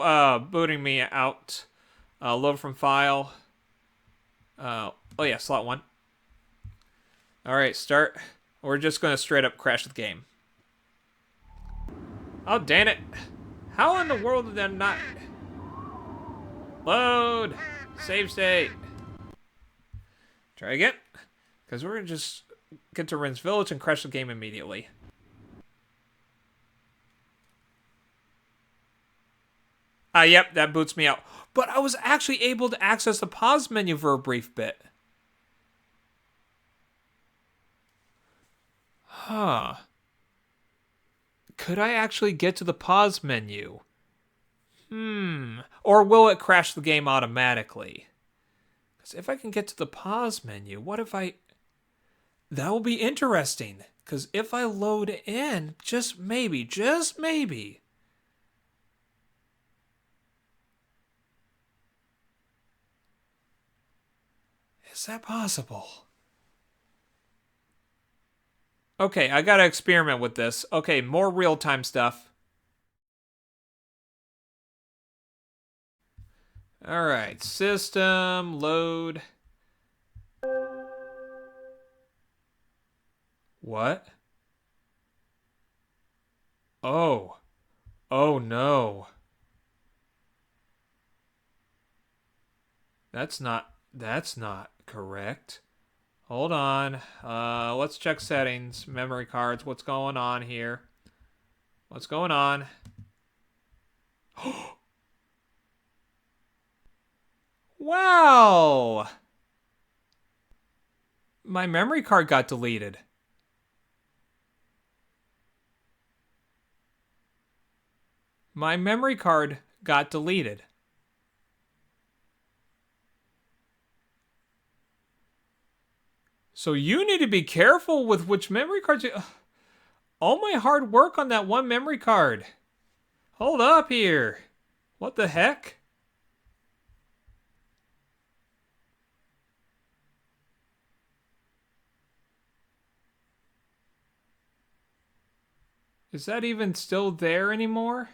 booting me out. Load from file. Oh yeah, slot 1. All right, start. We're just going to straight up crash the game. Oh, damn it. How in the world did that not... Load. Save state. Try again. Because we're going to just get to Ryn's village and crash the game immediately. Yep, that boots me out. But I was actually able to access the pause menu for a brief bit. Huh. Could I actually get to the pause menu? Or will it crash the game automatically? Because if I can get to the pause menu, what if I... That will be interesting. Because if I load in, just maybe... Is that possible? Okay, I gotta experiment with this. Okay, more real-time stuff. Alright, system, load. What? Oh. Oh no. That's not correct. Hold on. Let's check settings, memory cards. What's going on here? What's going on? Wow! My memory card got deleted. My memory card got deleted. So you need to be careful with which memory cards you... All my hard work on that one memory card. Hold up here. What the heck? Is that even still there anymore?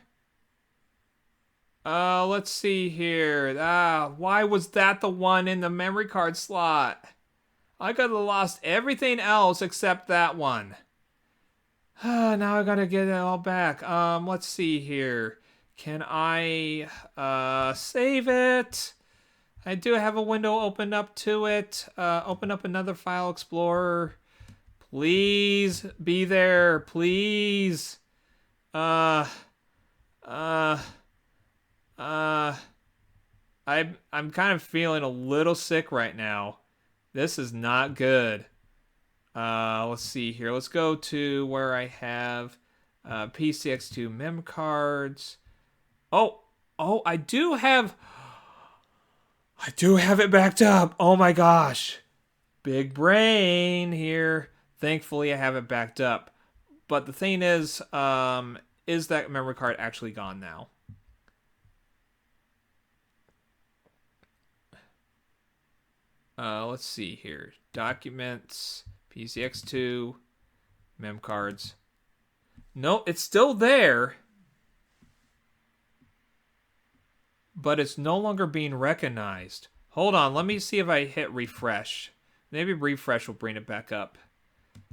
Let's see here. Why was that the one in the memory card slot? I could have lost everything else except that one. Now I gotta get it all back. Let's see here. Can I, save it? I do have a window opened up to it. Open up another file explorer. Please be there. Please. I'm kind of feeling a little sick right now. This is not good. Let's see here. Let's go to where I have PCX2 mem cards. Oh, I do have it backed up. Oh my gosh. Big brain here. Thankfully I have it backed up. But the thing is that memory card actually gone now? Let's see here. Documents, PCX2, mem cards. No, it's still there. But it's no longer being recognized. Hold on, let me see if I hit refresh. Maybe refresh will bring it back up.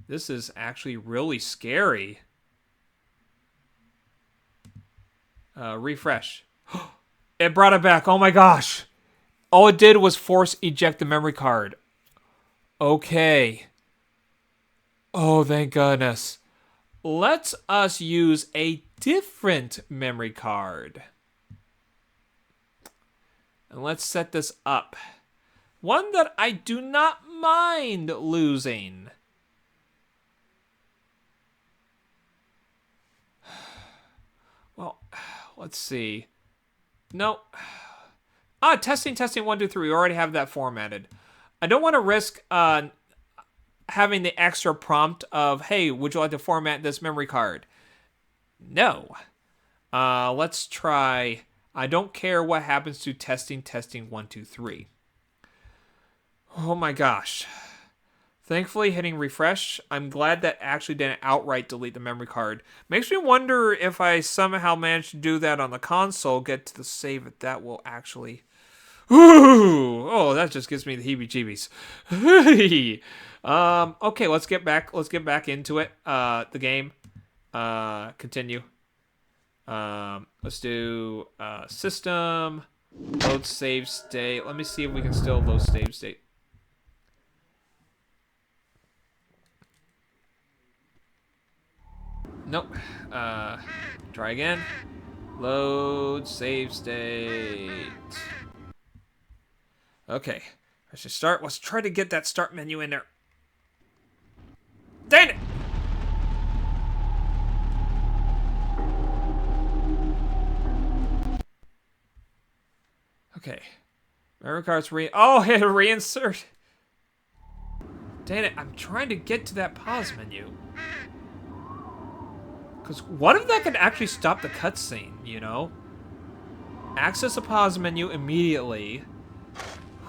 This is actually really scary. Refresh. It brought it back. Oh my gosh. All it did was force eject the memory card. Okay. Oh, thank goodness. Let's us use a different memory card. And let's set this up. One that I do not mind losing. Well, let's see. No. Testing 1 2 3. We already have that formatted. I don't want to risk having the extra prompt of, hey, would you like to format this memory card? No. Let's try. I don't care what happens to testing 1 2 3. Oh my gosh. Thankfully, hitting refresh, I'm glad that actually didn't outright delete the memory card. Makes me wonder if I somehow managed to do that on the console, get to the save it, that will actually... Ooh! Oh, that just gives me the heebie-jeebies. Okay, let's get back into it. The game. Continue. Let's do system, load save state. Let me see if we can still load save state. Nope. Try again. Load save state. Okay. I should start. Let's try to get that start menu in there. Dang it! Okay. Memory cards reinsert. Dang it, I'm trying to get to that pause menu. Because what if that could actually stop the cutscene, you know? Access a pause menu immediately.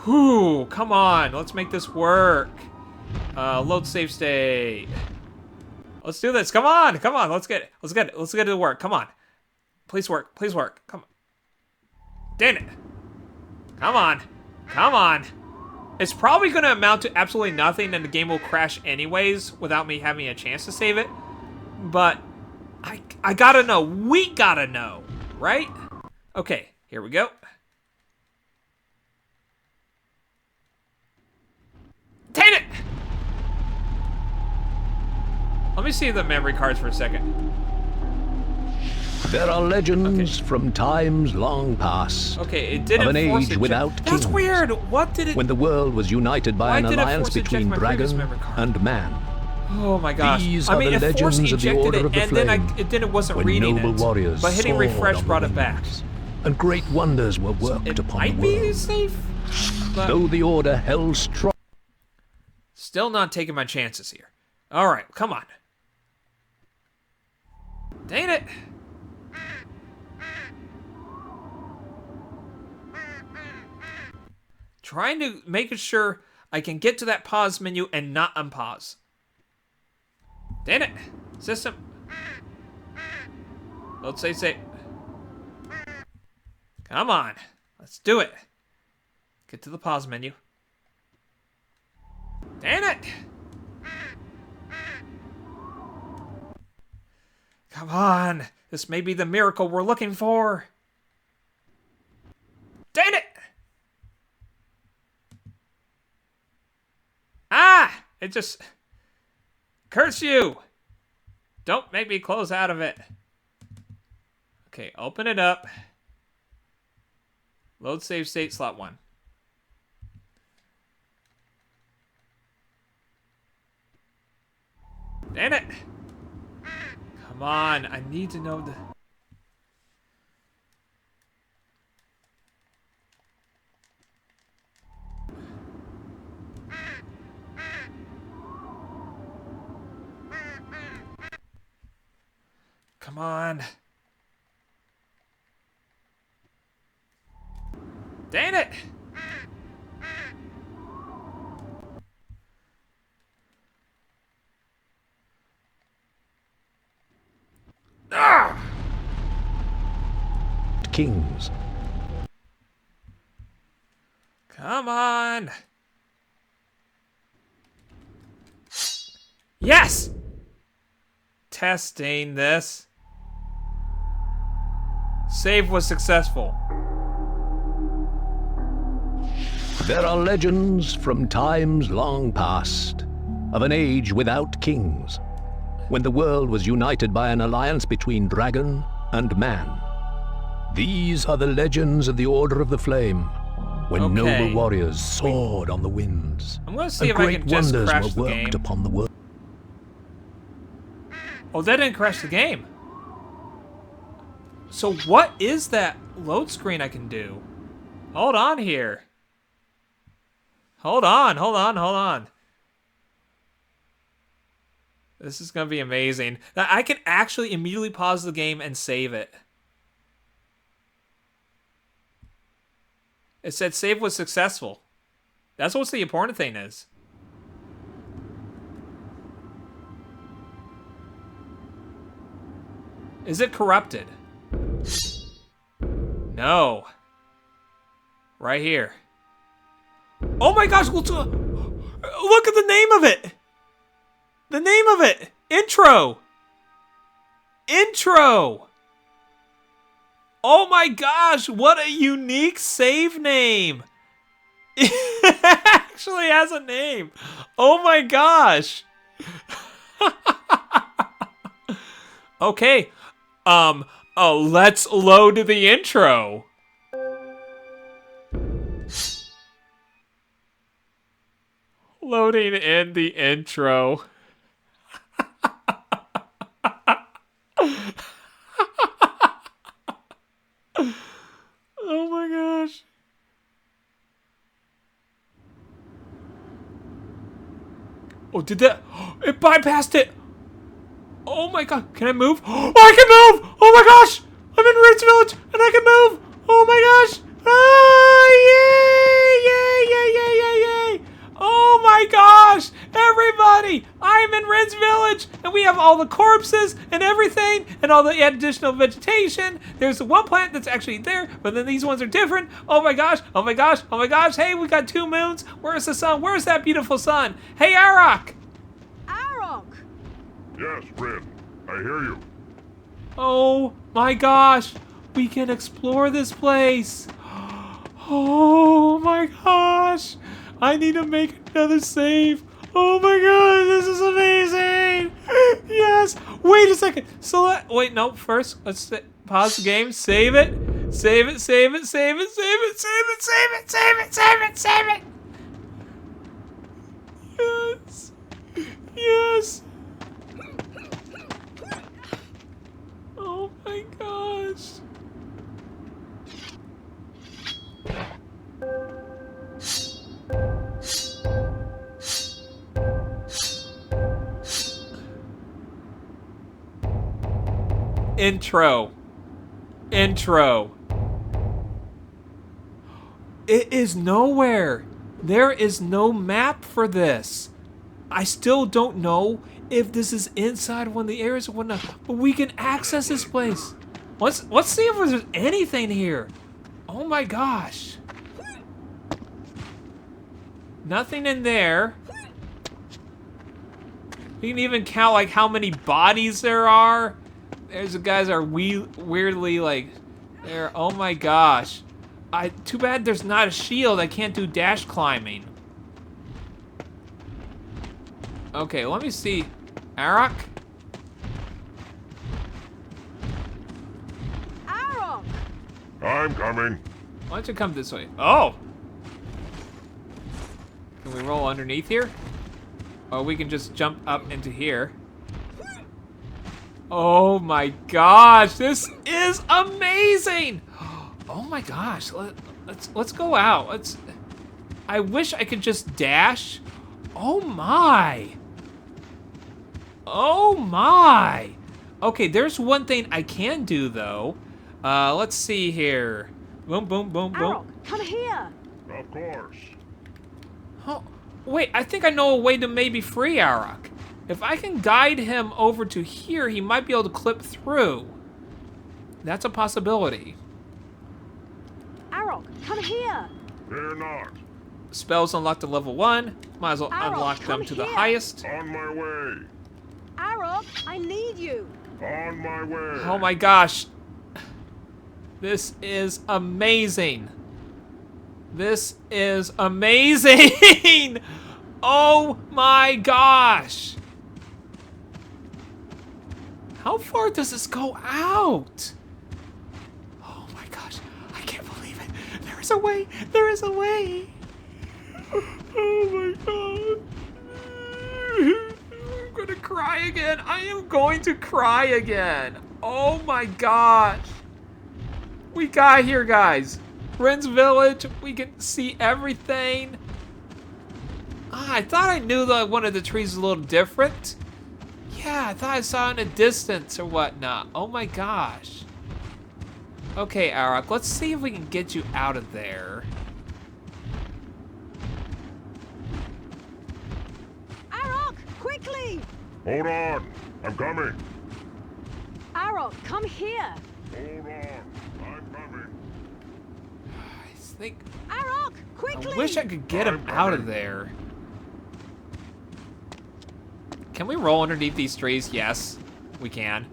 Whew, come on, let's make this work. Load save state. Let's do this, come on, let's get it to work, come on. Please work, come on. Dang it. Come on. It's probably going to amount to absolutely nothing and the game will crash anyways without me having a chance to save it. But I gotta know. We gotta know, right? Okay, here we go. Dang it! Let me see the memory cards for a second. There are legends from times long past. Okay, it didn't of an force age it. without kings. That's weird. What did it? When the world was united by an alliance between dragon and man. Oh my gosh! These I mean, are the it force legends of the ejected Order it, of the and Flame, then it wasn't when reading noble it. warriors But hitting soared refresh on the brought it back. wings, and great wonders were worked It upon might the be world. safe, but Though the Order held strong. still not taking my chances here. All right, come on. Dang it! trying to make sure I can get to that pause menu and not unpause. Damn it. System. Let's say. Come on. Let's do it. Get to the pause menu. Damn it. Come on. This may be the miracle we're looking for. Damn it. Ah! It just... Curse you! Don't make me close out of it. Okay, open it up. Load save state slot 1. Damn it! Come on, I need to know the... Come on. Dang it! Ah! Kings. Come on. Yes! Testing this. Save was successful. There are legends from times long past of an age without kings, when the world was united by an alliance between dragon and man. These are the legends of the Order of the Flame, when noble warriors soared on the winds. I'm gonna see and if I great can just wonders crash were the worked game. upon the world. Oh, that didn't crash the game. So what is that load screen I can do? Hold on here. Hold on. This is gonna be amazing. I can actually immediately pause the game and save it. It said save was successful. That's what the important thing is. Is it corrupted? No. Right here. Oh my gosh, look at the name of it. The name of it. Intro. Intro. Oh my gosh, what a unique save name. It actually has a name. Oh my gosh. Okay. Let's load the intro. Loading in the intro. Oh my gosh. Oh, did that? It bypassed it. Oh my god. Can I move? Oh, I can move. Oh my gosh. I'm in Rynn's village and I can move. Oh my gosh. Ah, yay, yay, yay, yay, yay, yay. Oh my gosh. Everybody, I'm in Rynn's village and we have all the corpses and everything and all the additional vegetation. There's one plant that's actually there, but then these ones are different. Oh my gosh. Oh my gosh. Oh my gosh. Hey, we got 2 moons. Where's the sun? Where's that beautiful sun? Hey, Arok. Yes, Rynn. I hear you. Oh my gosh. We can explore this place. Oh my gosh. I need to make another save. Oh my god, this is amazing. Yes. Wait a second. Wait, no. First, let's pause the game. Save it. Save it. Save it. Save it. Save it. Save it. Save it. Save it. Save it. Save it. Yes. Yes. Oh my gosh. Intro. it is nowhere. There is no map for this. I still don't know if this is inside one of the areas or whatnot, but we can access this place. Let's see if there's anything here. Oh my gosh. Nothing in there. You can even count like how many bodies there are. There's the guys are weirdly like there. Oh my gosh. Too bad there's not a shield. I can't do dash climbing. Okay, let me see. Arok? Arok! I'm coming. Why don't you come this way? Oh! Can we roll underneath here? Or we can just jump up into here. Oh my gosh, this is amazing! Oh my gosh, let's go out. I wish I could just dash. Oh my! Oh my! Okay, there's one thing I can do though. Let's see here. Boom, boom, boom, boom. Arok, come here! Of course. Oh, wait, I think I know a way to maybe free Arok. If I can guide him over to here, he might be able to clip through. That's a possibility. Arok, come here! Fear not. Spells unlocked to level 1. Might as well Arok, unlock them come to the here. highest. On my way. Arok, I need you! On my way. Oh my gosh. This is amazing. This is amazing! Oh my gosh! How far does this go out? Oh my gosh, I can't believe it. There is a way, there is a way. Oh my god. I'm gonna cry again. I am going to cry again. Oh my gosh. We got here, guys. Rynn's village, we can see everything. I thought I knew that one of the trees was a little different. Yeah, I thought I saw it in the distance or whatnot. Oh my gosh. Okay, Arok, let's see if we can get you out of there. Arok, quickly! Hold on. I'm coming. Arok, come here! Hold on. I'm coming. I think... Arok, quickly! I wish I could get him out of there. Can we roll underneath these trees? Yes, we can.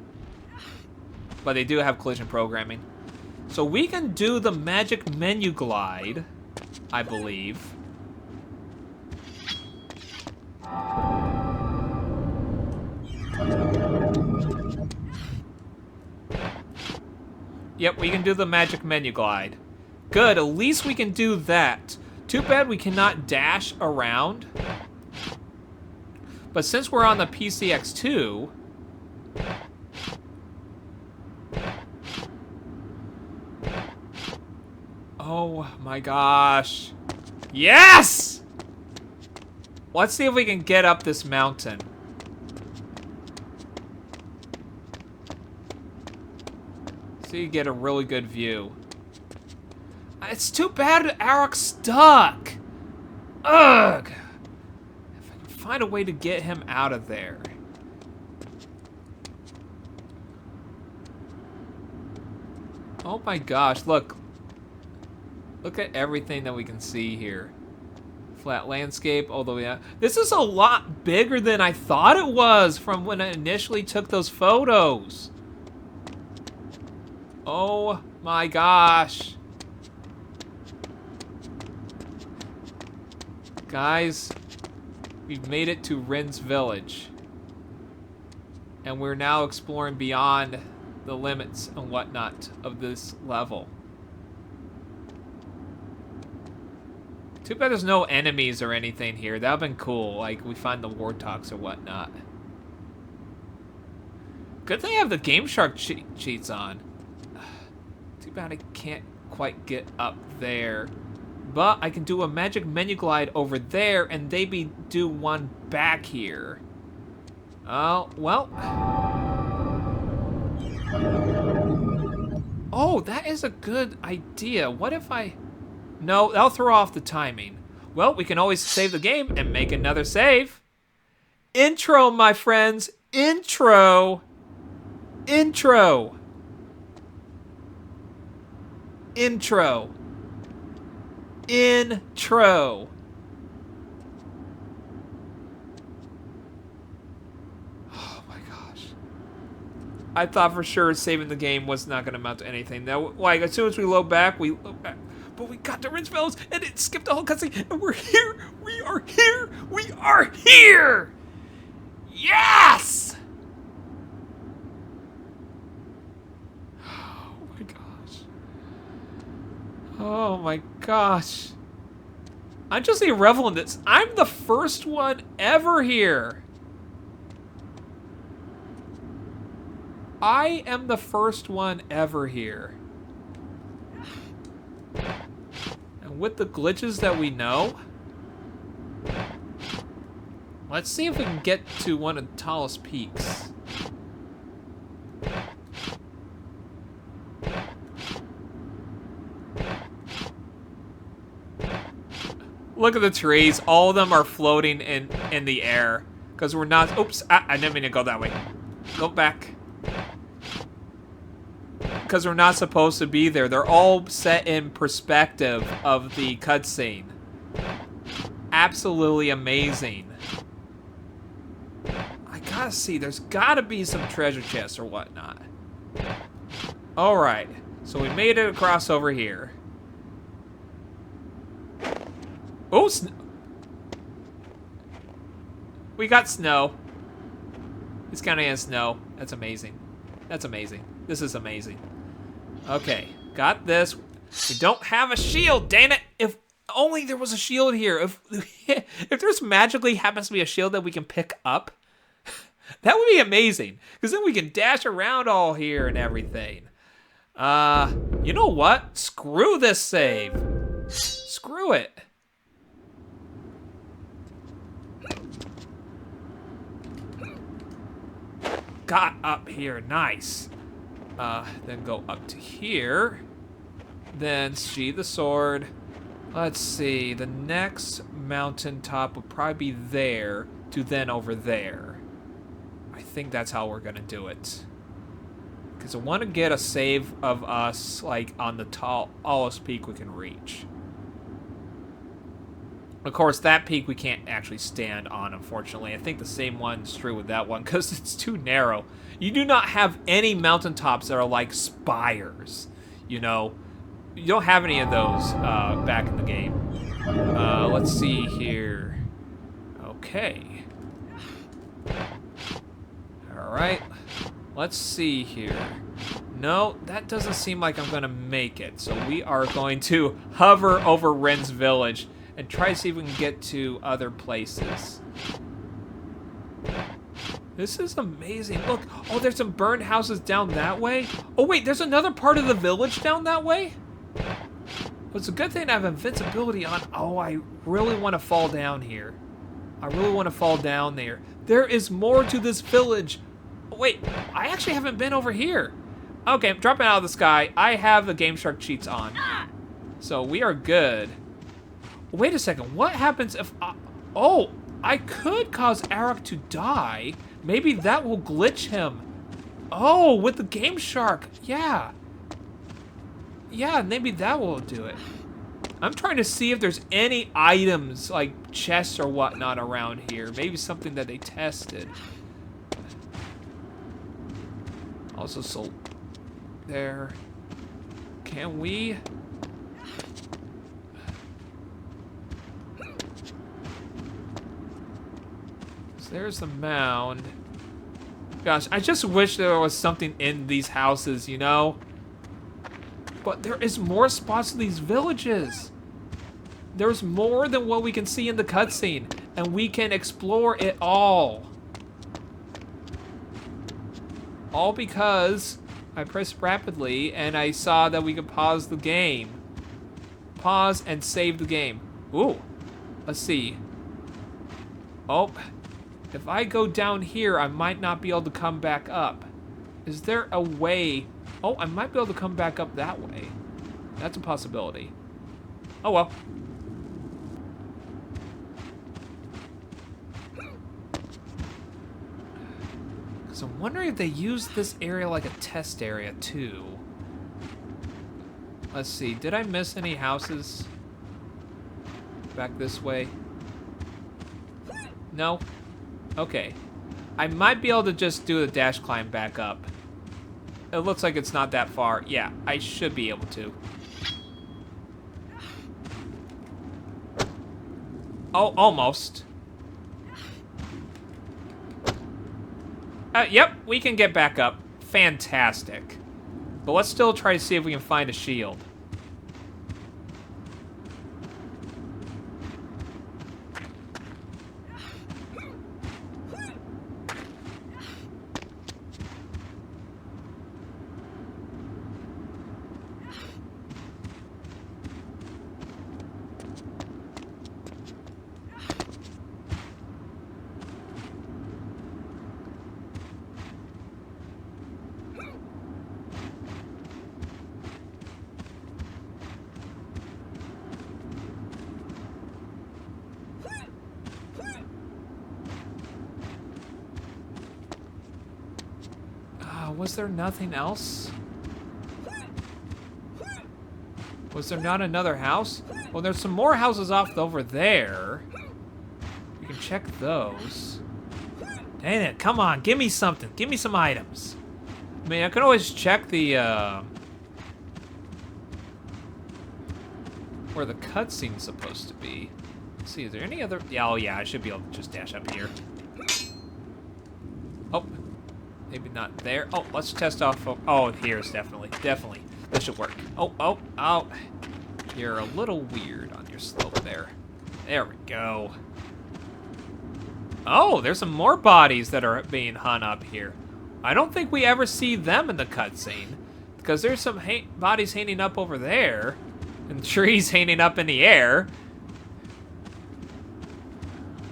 But they do have collision programming. So we can do the magic menu glide, I believe. Yep, we can do the magic menu glide. Good, at least we can do that. Too bad we cannot dash around. But since we're on the PCX2... Oh my gosh. Yes! Let's see if we can get up this mountain. So you get a really good view. It's too bad Arok's stuck. Ugh. If I can find a way to get him out of there. Oh my gosh, look. Look at everything that we can see here. Flat landscape all the way out. This is a lot bigger than I thought it was from when I initially took those photos. Oh my gosh. Guys, we've made it to Rynn's village. And we're now exploring beyond the limits and whatnot of this level. Too bad there's no enemies or anything here. That would've been cool, like we find the warthogs or whatnot. Good thing I have the Game Shark cheats on. Too bad I can't quite get up there. But I can do a magic menu glide over there and maybe do one back here. Oh, well. Oh, that is a good idea. What if I... No, that'll throw off the timing. Well, we can always save the game and make another save. Intro, my friends. Intro. Intro. Intro. Intro. Oh my gosh. I thought for sure saving the game was not going to amount to anything. Now, like, as soon as we load back, but we got to Rynn's Village, and it skipped the whole cutscene, and we're here! We are here! We are here! Yes! Oh my gosh. Oh my gosh. I'm just a revel in this. I'm the first one ever here. I am the first one ever here. And with the glitches that we know, let's see if we can get to one of the tallest peaks. Look at the trees. All of them are floating in the air. Because we're not... Oops, I didn't mean to go that way. Go back. Because we're not supposed to be there. They're all set in perspective of the cutscene. Absolutely amazing. I gotta see. There's gotta be some treasure chests or whatnot. Alright. So we made it across over here. Oh, we got snow. It's counting as snow. That's amazing. That's amazing. This is amazing. Okay, got this. We don't have a shield, dang it! If only there was a shield here. If there's magically happens to be a shield that we can pick up, that would be amazing. Because then we can dash around all here and everything. You know what? Screw this save. Screw it. Got up here, nice. Then go up to here. Then sheathe the sword. Let's see, the next mountaintop will probably be there to then over there. I think that's how we're gonna do it. Because I want to get a save of us, like, on the tallest peak we can reach. Of course, that peak we can't actually stand on, unfortunately. I think the same one's true with that one, because it's too narrow. You do not have any mountaintops that are like spires, you know? You don't have any of those back in the game. Let's see here. Okay. Alright. Let's see here. No, that doesn't seem like I'm going to make it. So we are going to hover over Rynn's Village and try to see if we can get to other places. This is amazing. Look, oh, there's some burned houses down that way. Oh, wait, there's another part of the village down that way? Well, it's a good thing I have invincibility on. Oh, I really want to fall down here. I really want to fall down there. There is more to this village. Oh, wait, I actually haven't been over here. Okay, I'm dropping out of the sky. I have the Game Shark cheats on. So we are good. Wait a second, what happens if oh, I could cause Arak to die. Maybe that will glitch him. Oh, with the Game Shark, yeah. Yeah, maybe that will do it. I'm trying to see if there's any items, like chests or whatnot around here. Maybe something that they tested. Also, so there. Can we? There's the mound. Gosh, I just wish there was something in these houses, you know? But there is more spots in these villages. There's more than what we can see in the cutscene, and we can explore it all. All because I pressed rapidly and I saw that we could pause the game. Pause and save the game. Ooh, let's see. Oh. If I go down here, I might not be able to come back up. Is there a way? Oh, I might be able to come back up that way. That's a possibility. Oh well. So I'm wondering if they use this area like a test area too. Let's see, did I miss any houses back this way? No? Okay. I might be able to just do the dash climb back up. It looks like it's not that far. Yeah, I should be able to. Oh, almost. Yep, we can get back up. Fantastic. But let's still try to see if we can find a shield. Was there nothing else? Was there not another house? Well, there's some more houses off over there. We can check those. Dang it, come on, give me something. Give me some items. I mean, I could always check the, where the cutscene's supposed to be. Let's see, is there any other... Yeah, oh yeah, I should be able to just dash up here. Oh. Maybe not there. Oh, let's test off. Oh, here's definitely. Definitely. This should work. Oh, oh, oh. You're a little weird on your slope there. There we go. Oh, there's some more bodies that are being hung up here. I don't think we ever see them in the cutscene. Because there's some bodies hanging up over there. And trees hanging up in the air.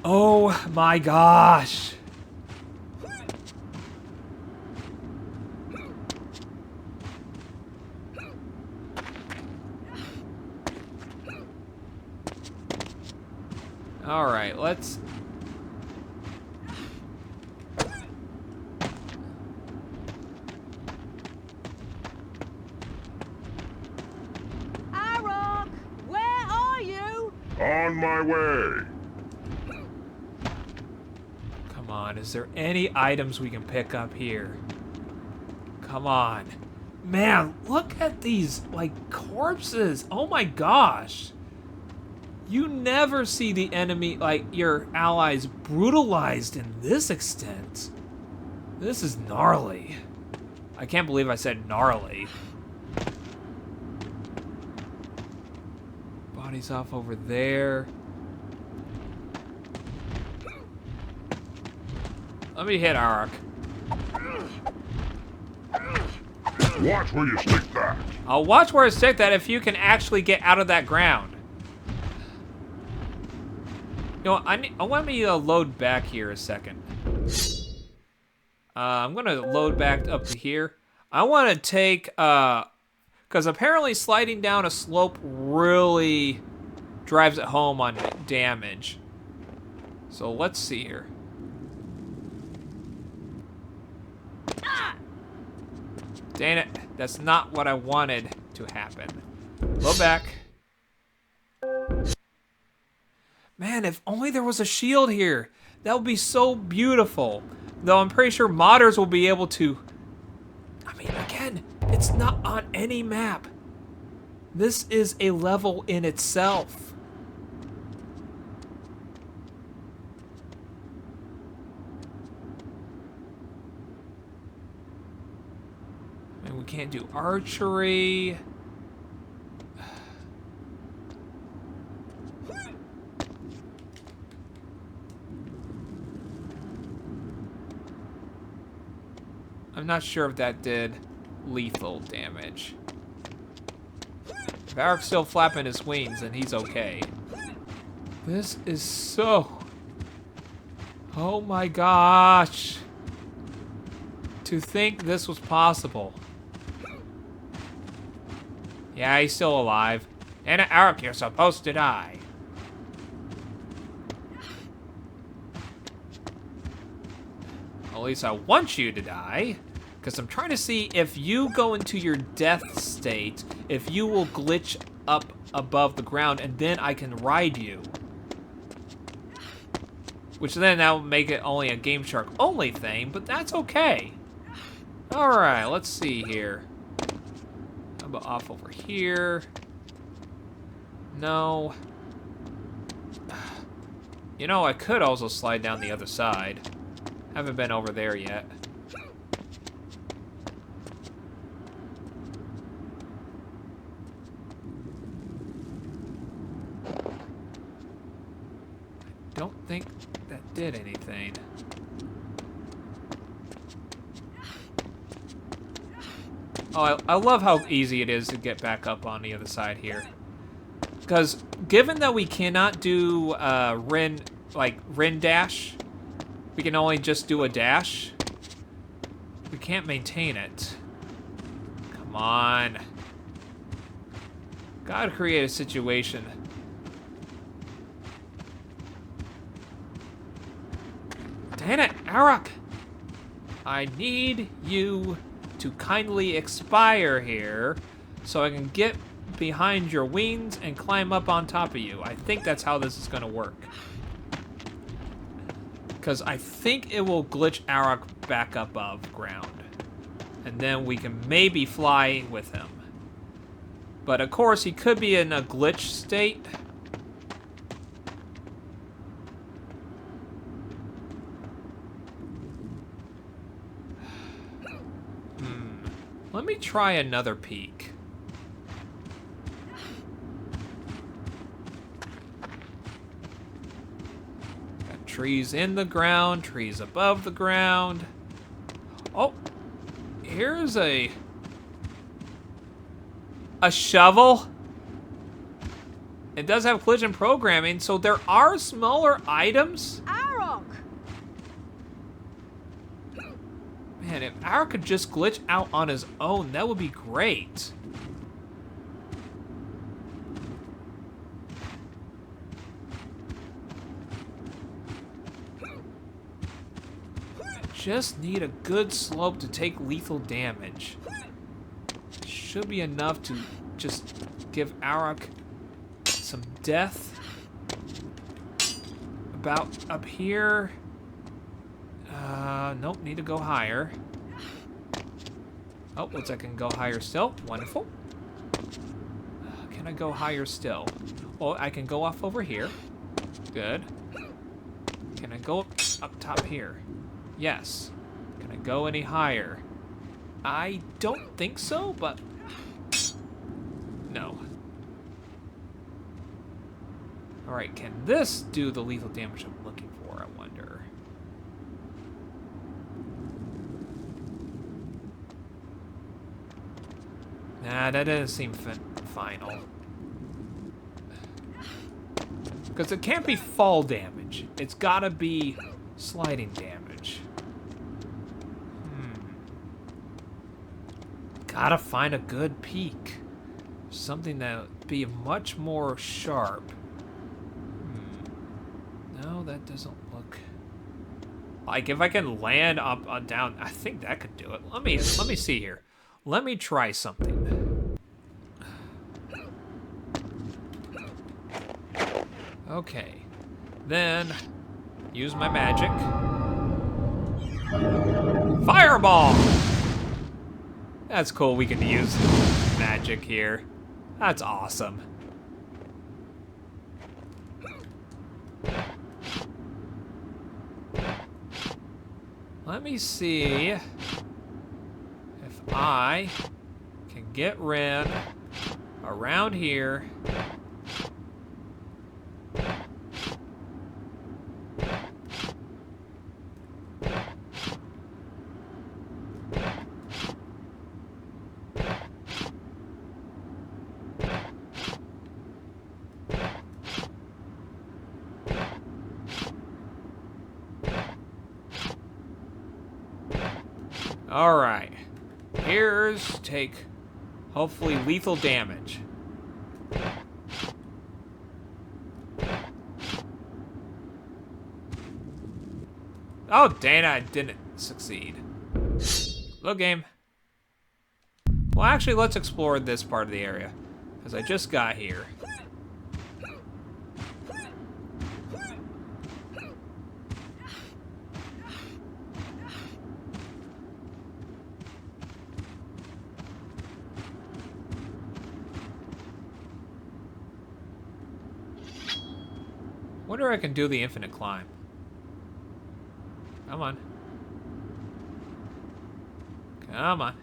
Oh my gosh. All right, let's... Arok, where are you? On my way. Come on, is there any items we can pick up here? Come on. Man, look at these, like, corpses. Oh my gosh. You never see the enemy, like, your allies brutalized in this extent. This is gnarly. I can't believe I said gnarly. Bodies off over there. Let me hit Arak. Watch where you stick that. I'll watch where I stick that if you can actually get out of that ground. You know, I want me to load back here a second. I'm gonna load back up to here. I want to take, because apparently sliding down a slope really drives it home on damage. So let's see here. Dang it, that's not what I wanted to happen. Load back. Man, if only there was a shield here. That would be so beautiful. Though I'm pretty sure modders will be able to... I mean, again, it's not on any map. This is a level in itself. And we can't do archery. I'm not sure if that did lethal damage. If Arak's still flapping his wings, then he's okay. This is so... Oh my gosh. To think this was possible. Yeah, he's still alive. And Arak, you're supposed to die. At least I want you to die. Because I'm trying to see if you go into your death state, if you will glitch up above the ground, and then I can ride you. Which then that will make it only a Game Shark only thing, but that's okay. Alright, let's see here. How about off over here? No. You know, I could also slide down the other side. Haven't been over there yet. Don't think that did anything. Oh, I love how easy it is to get back up on the other side here. Because given that we cannot do Rynn dash, we can only just do a dash. We can't maintain it. Come on. Gotta create a situation. Damn it, Arak! I need you to kindly expire here so I can get behind your wings and climb up on top of you. I think that's how this is gonna work. Because I think it will glitch Arak back above ground. And then we can maybe fly with him. But of course, he could be in a glitch state. Let me try another peek. Got trees in the ground, trees above the ground. Oh, here's a shovel. It does have collision programming, so there are smaller items. Arak! Man, if Arak could just glitch out on his own, that would be great. I just need a good slope to take lethal damage. Should be enough to just give Arak some death. About up here. Nope, need to go higher. Oh, looks like I can go higher still. Wonderful. Can I go higher still? Oh, I can go off over here. Good. Can I go up top here? Yes. Can I go any higher? I don't think so, but no. Alright, can this do the lethal damage I'm looking for, I wonder? Nah, that doesn't seem final. Because it can't be fall damage. It's gotta be sliding damage. Gotta find a good peak. Something that would be much more sharp. No, that doesn't look... Like, if I can land up, down, I think that could do it. Let me see here. Let me try something. Okay. Then, use my magic. Fireball! That's cool, we can use magic here. That's awesome. Let me see if I can get Rynn around here. Alright, here's take, hopefully, lethal damage. Oh, Dana, I didn't succeed. Look, game. Well, actually, let's explore this part of the area. Because I just got here. Wonder if I can do the infinite climb. Come on. Come on.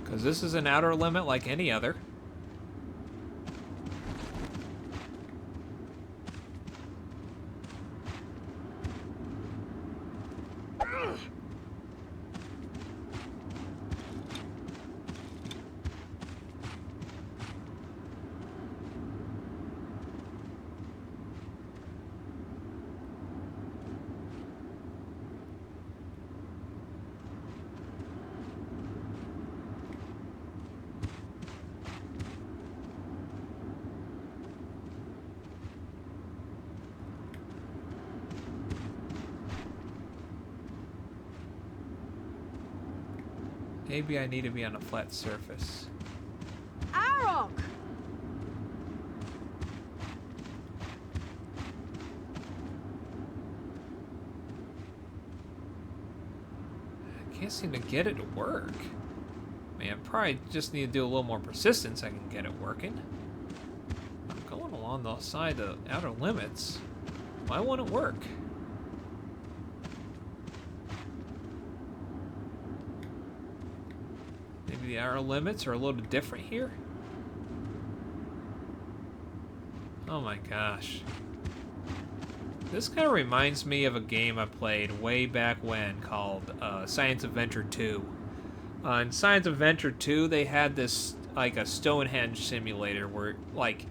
Because this is an outer limit like any other. Maybe I need to be on a flat surface. Arok! I can't seem to get it to work. Man, I probably just need to do a little more persistence. I can get it working. I'm going along the side of the outer limits. Why won't it work? Maybe the outer limits are a little different here? Oh my gosh. This kind of reminds me of a game I played way back when called Science Adventure 2. In Science Adventure 2, they had this, like, a Stonehenge simulator where, like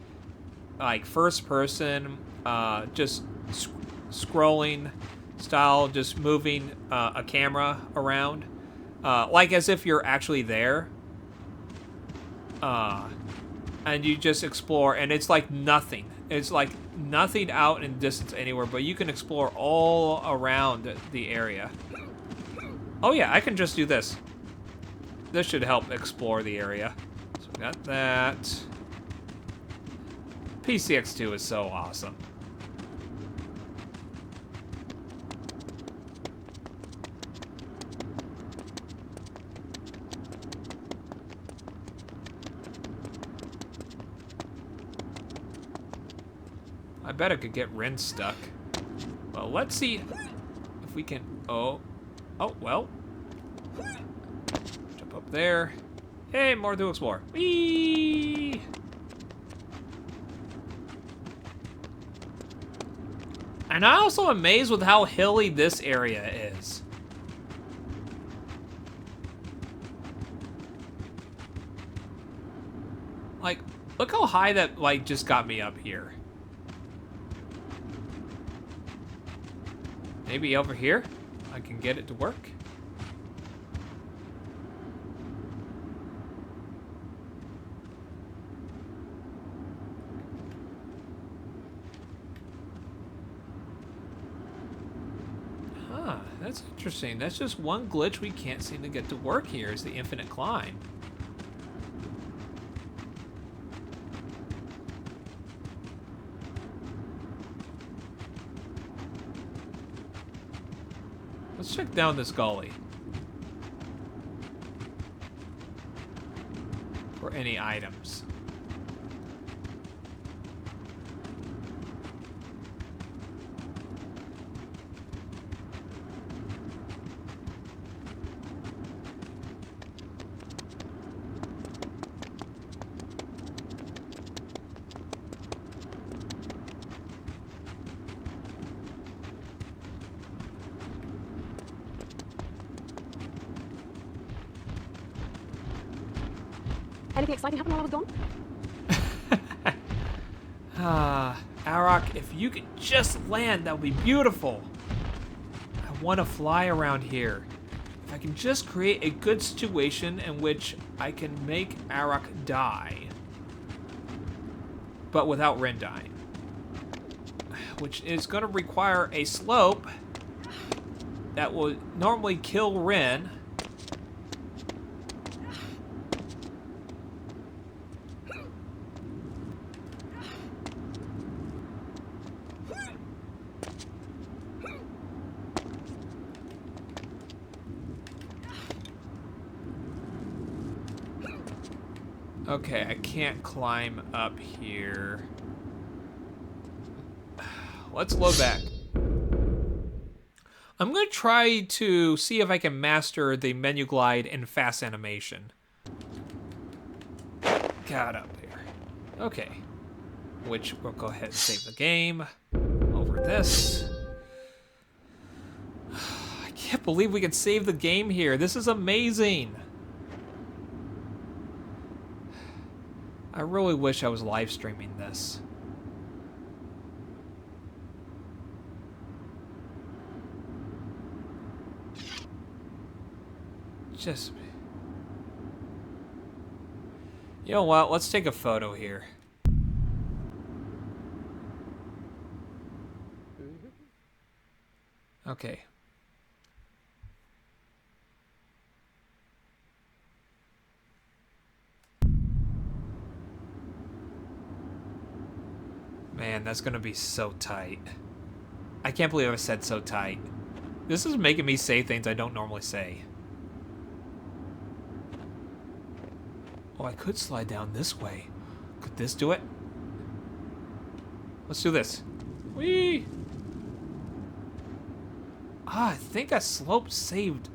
first person, just scrolling style, just moving a camera around. Like as if you're actually there. And you just explore, and it's like nothing. It's like nothing out in distance anywhere, but you can explore all around the area. Oh yeah, I can just do this. This should help explore the area. So we got that. PCX2 is so awesome. I bet I could get Rynn stuck. Well, let's see if we can... Oh, well. Jump up there. Hey, more to explore. Whee! And I'm also amazed with how hilly this area is. Like, look how high that, like, just got me up here. Maybe over here, I can get it to work. Huh, that's interesting. That's just one glitch we can't seem to get to work here, is the infinite climb. Let's check down this gully for any items. Anything exciting happened while I was gone? Arok, if you could just land, that would be beautiful. I want to fly around here. If I can just create a good situation in which I can make Arok die. but without Rynn dying. Which is going to require a slope that will normally kill Rynn. Okay, I can't climb up here. Let's load back. I'm going to try to see if I can master the menu glide and fast animation. Got up there. Okay. Which we'll go ahead and save the game. Over this. I can't believe we can save the game here. This is amazing. I really wish I was live streaming this. Just... You know what? Let's take a photo here. Okay. Man, that's gonna be so tight. I can't believe I said so tight. This is making me say things I don't normally say. Oh, I could slide down this way. Could this do it? Let's do this. Whee! Ah, I think a slope saved.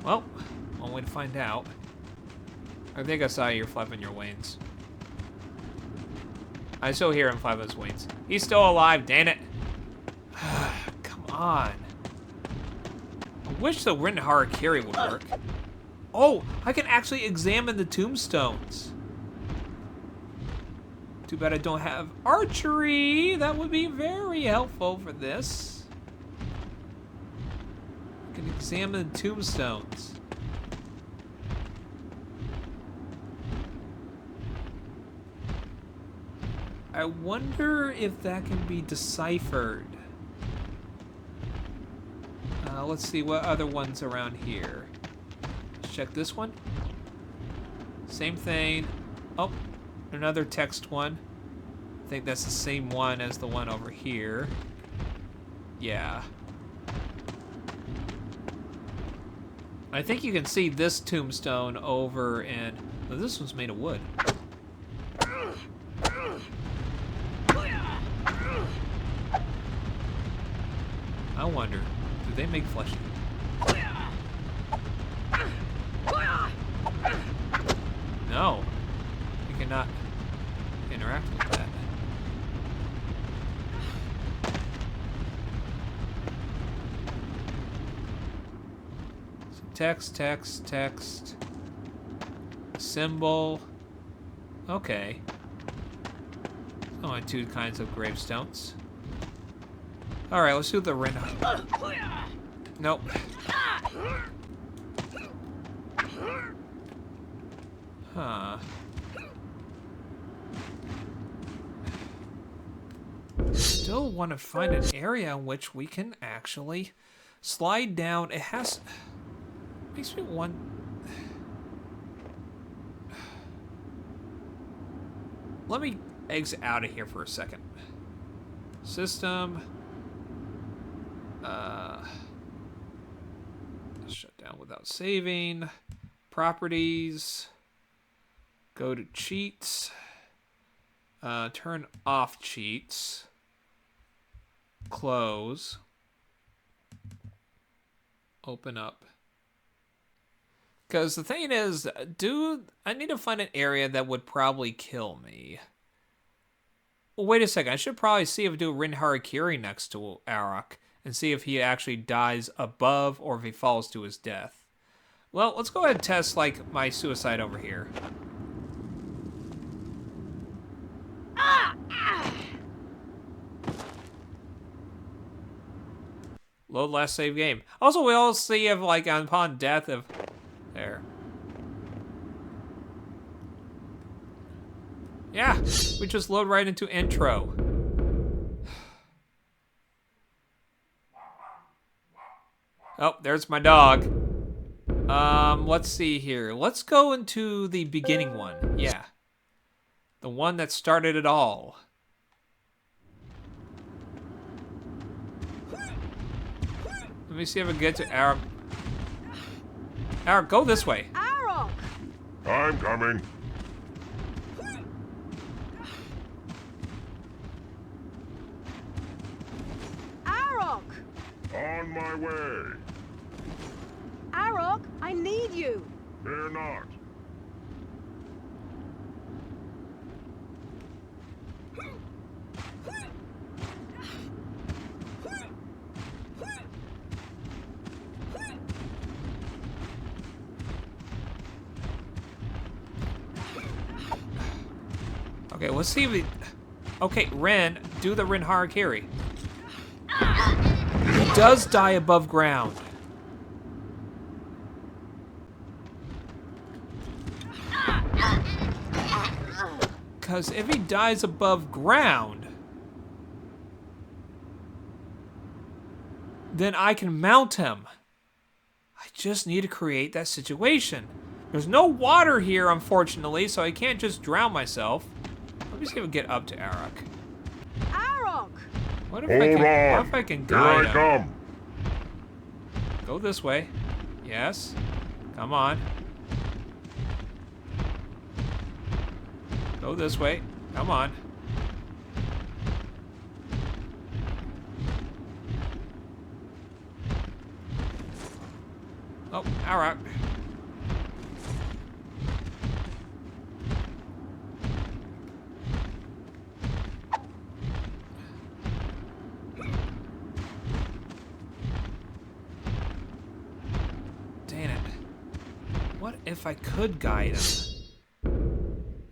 Well, one way to find out. I think I saw you flapping your wings. I still hear him flapping his wings. He's still alive, damn it. Come on. I wish the Rynn Harakiri would work. Oh, I can actually examine the tombstones. Too bad I don't have archery. That would be very helpful for this. I can examine the tombstones. I wonder if that can be deciphered. Let's see what other ones around here. Let's check this one. Same thing. Oh, another text one. I think that's the same one as the one over here. Yeah. I think you can see this tombstone over in... Oh, this one's made of wood. I wonder, do they make fleshy? No. You cannot interact with that. So text, text, text. Symbol. Okay. Only two kinds of gravestones. Alright, let's do the Rynn. Nope. Huh. Still want to find an area in which we can actually slide down. It has... Makes me want... Let me exit out of here for a second. System... shut down without saving. Properties. Go to cheats. Turn off cheats. Close. Open up. Because the thing is, I need to find an area that would probably kill me. Well, wait a second. I should probably see if I do Rynn Harakiri next to Arok and see if he actually dies above or if he falls to his death. Well, let's go ahead and test, like, my suicide over here. Load last save game. Also, we all see if, like, upon death of... There. Yeah, we just load right into intro. Oh, there's my dog. Let's see here. Let's go into the beginning one. Yeah. The one that started it all. Let me see if I can get to Arab. Arab, go this way. Arrow! I'm coming. Arrow! On my way. Arrow, I need you. Fear not. Okay, let's see if we... Okay, Rynn, do the Rynn Harakiri. He does die above ground. Because if he dies above ground, then I can mount him. I just need to create that situation. There's no water here, unfortunately, so I can't just drown myself. Let me see if I can get up to Arak. Arrow! What if Hold I can? on. What if I can Here guide I him? come. Go this way. Yes. Come on. Go this way. Come on. Oh, Arak. Dang it. What if I could guide him?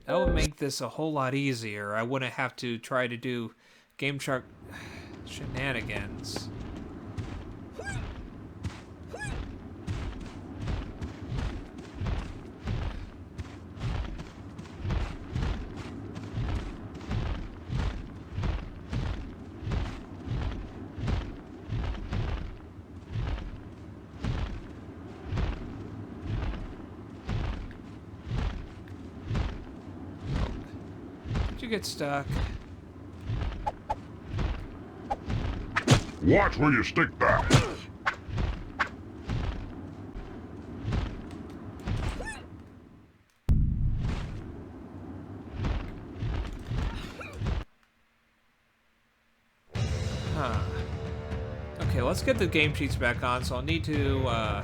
That would make this a whole lot easier. I wouldn't have to try to do game chart shenanigans. You get stuck. Watch where you stick that. Huh. Okay, let's get the game cheats back on, so I'll need to,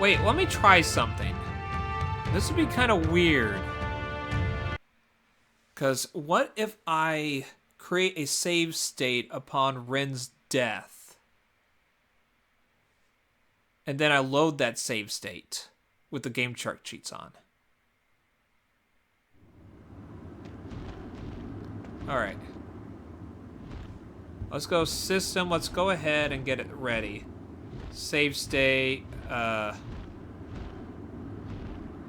Wait, let me try something. This would be kind of weird. Because what if I create a save state upon Rynn's death? And then I load that save state with the game chart cheats on. Alright. Let's go system. Let's go ahead and get it ready. Save state.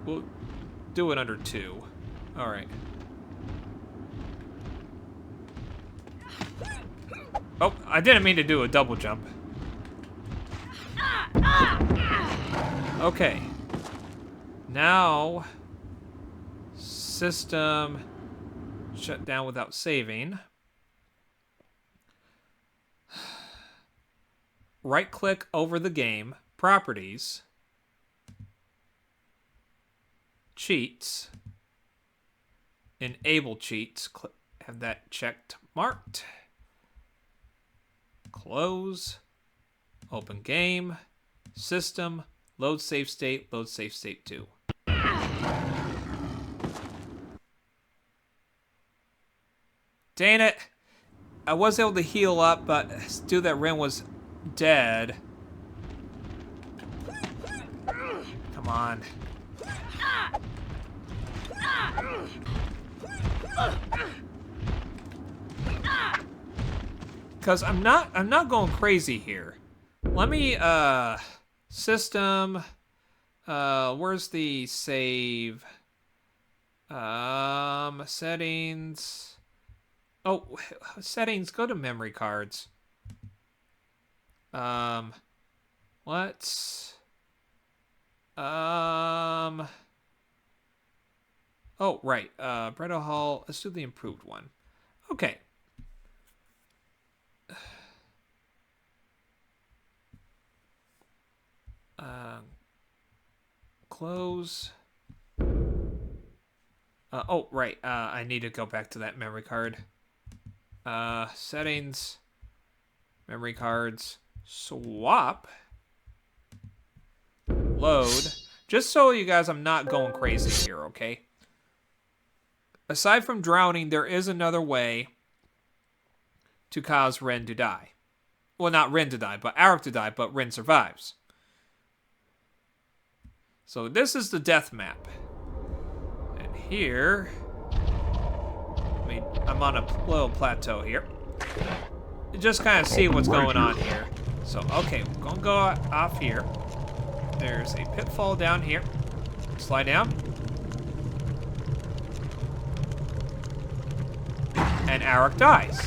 We'll do it under 2. Alright. Oh, I didn't mean to do a double jump. Okay. Now, system shut down without saving. Right-click over the game, properties, cheats, enable cheats, have that checked, marked, close, open game, system, load save state 2. Dang it, I was able to heal up, but due that Rynn was dead. Come on. Cause I'm not going crazy here. Let me system Where's the save? Settings. Oh, settings. Go to memory cards. What? Oh, right. Bretto Hall. Let's do the improved one. Okay. Close. Oh, right. I need to go back to that memory card. Settings. Memory cards. Swap. Load. Just so you guys, I'm not going crazy here, okay? Aside from drowning, there is another way to cause Rynn to die. Well, not Rynn to die, but Arik to die, but Rynn survives. So this is the death map. And here, I'm on a little plateau here. You just kind of see what's going on here. So, okay, we're going to go off here. There's a pitfall down here. Slide down. And Arik dies.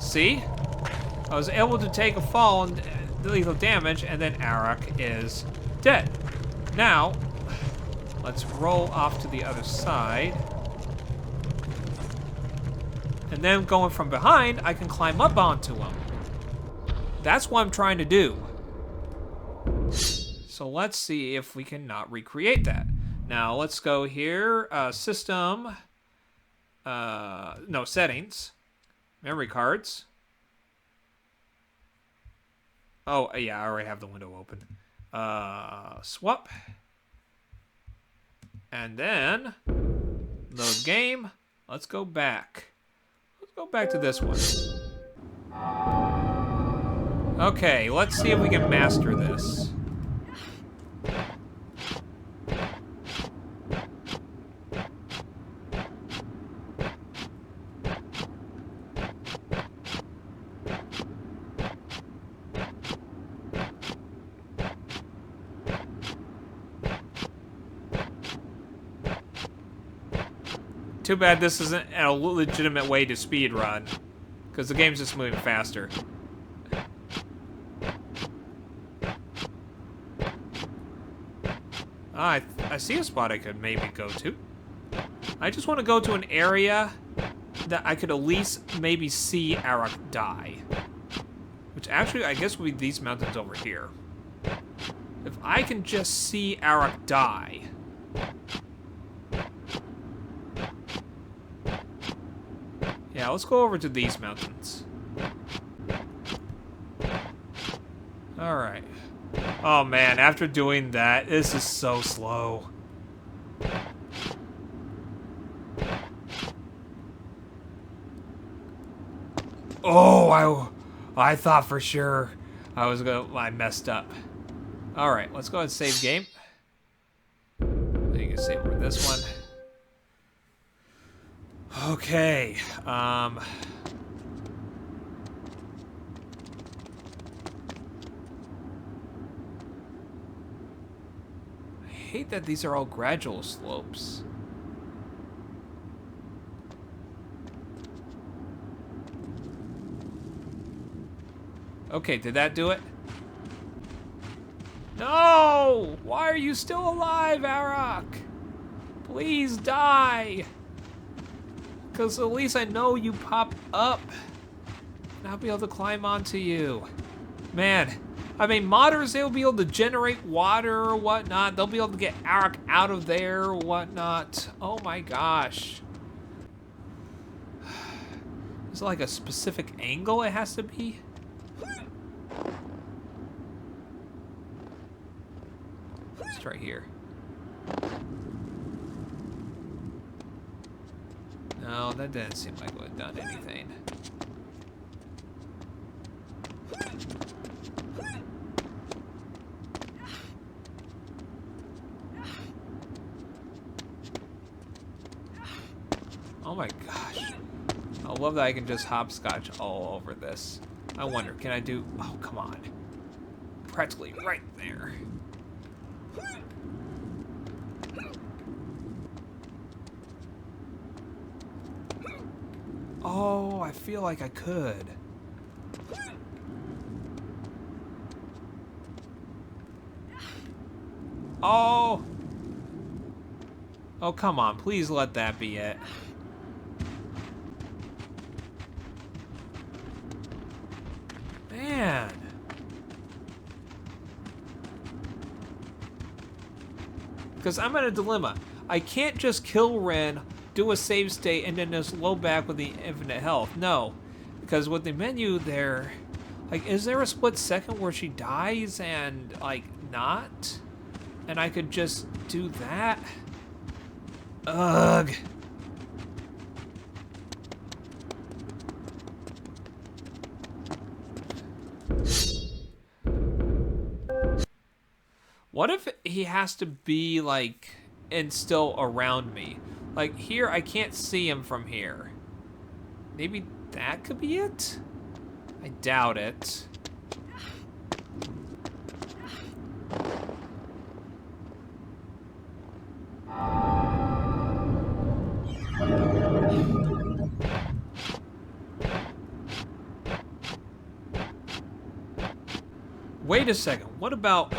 See? I was able to take a fall and lethal damage, and then Arik is dead. Now, let's roll off to the other side. And then going from behind, I can climb up onto him. That's what I'm trying to do. So let's see if we can not recreate that. Now, let's go here. System. No, settings. Memory cards. Oh, yeah, I already have the window open. Swap. And then, load game. Let's go back. Let's go back to this one. Okay, let's see if we can master this. Too bad this isn't a legitimate way to speedrun, because the game's just moving faster. I see a spot I could maybe go to. I just want to go to an area that I could at least maybe see Arik die. Which actually, I guess would be these mountains over here. If I can just see Arik die. Yeah, let's go over to these mountains. Alright. Oh man, after doing that, this is so slow. Oh, I thought for sure I messed up. Alright, let's go ahead and save game. You can save over this one. Okay, I hate that these are all gradual slopes. Okay, did that do it? No! Why are you still alive, Arik? Please die! Because at least I know you pop up. And I'll be able to climb onto you. Man, I mean, modders, they'll be able to generate water or whatnot. They'll be able to get Arik out of there or whatnot. Oh my gosh. Is it like a specific angle it has to be? Let's try here. No, that didn't seem like it would have done anything. Oh my gosh. I love that I can just hopscotch all over this. I wonder, can I do... Oh, come on. Practically right there. Oh, I feel like I could. Oh! Oh, come on. Please let that be it. Man. Because I'm at a dilemma. I can't just kill Rynn, do a save state, and then just load back with the infinite health. No. Because with the menu there... Like, is there a split second where she dies and, like, not? And I could just do that? Ugh. What if he has to be, like, and still around me? Like, here, I can't see him from here. Maybe that could be it? I doubt it. Wait a second, what about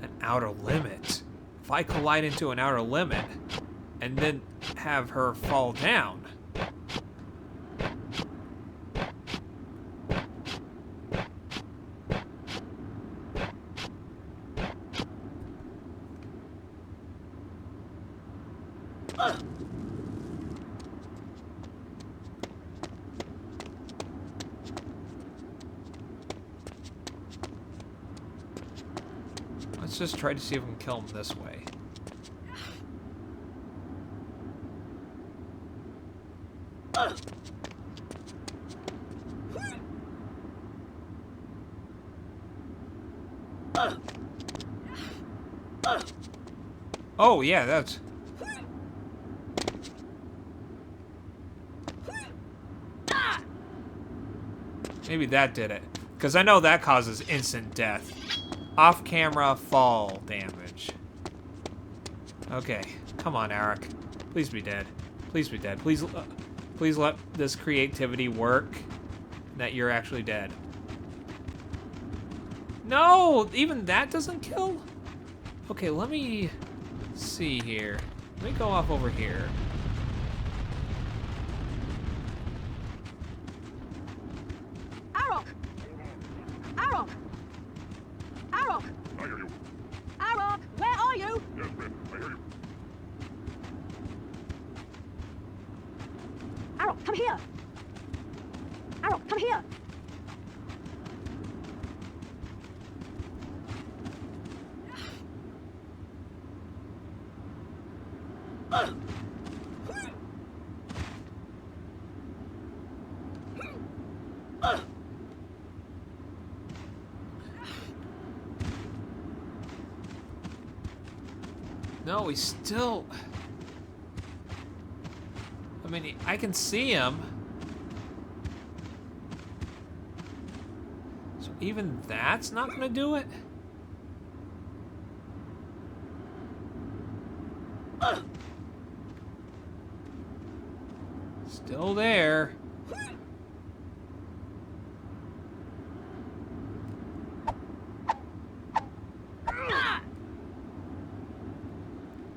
an outer limit? If I collide into an outer limit and then have her fall down. Let's just try to see if we can kill him this way. Oh, yeah, that's... Maybe that did it. Because I know that causes instant death. Off-camera fall damage. Okay. Come on, Eric. Please be dead. Please be dead. Please, please let this creativity work. That you're actually dead. No! Even that doesn't kill? Okay, let me see here. Let me go off over here. Arok! Arok! Arok! I hear you. Arok! Where are you? Yes, Rynn, I hear you. Arok, come here! Arok, come here! No, he's still... I mean, I can see him. So even that's not gonna do it? Still there.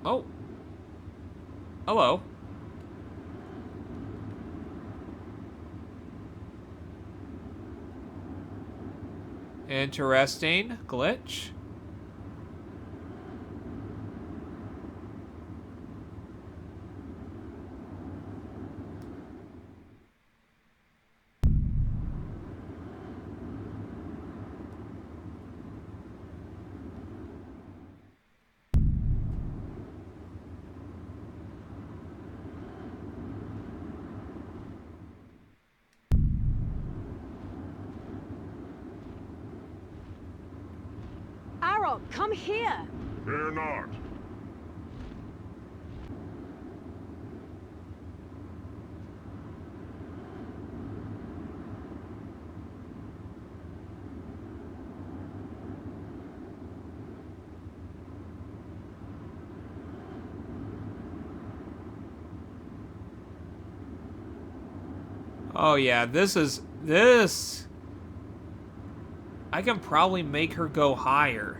Oh. Hello. Interesting glitch. Arok, come here! Fear not. Oh yeah, this. I can probably make her go higher.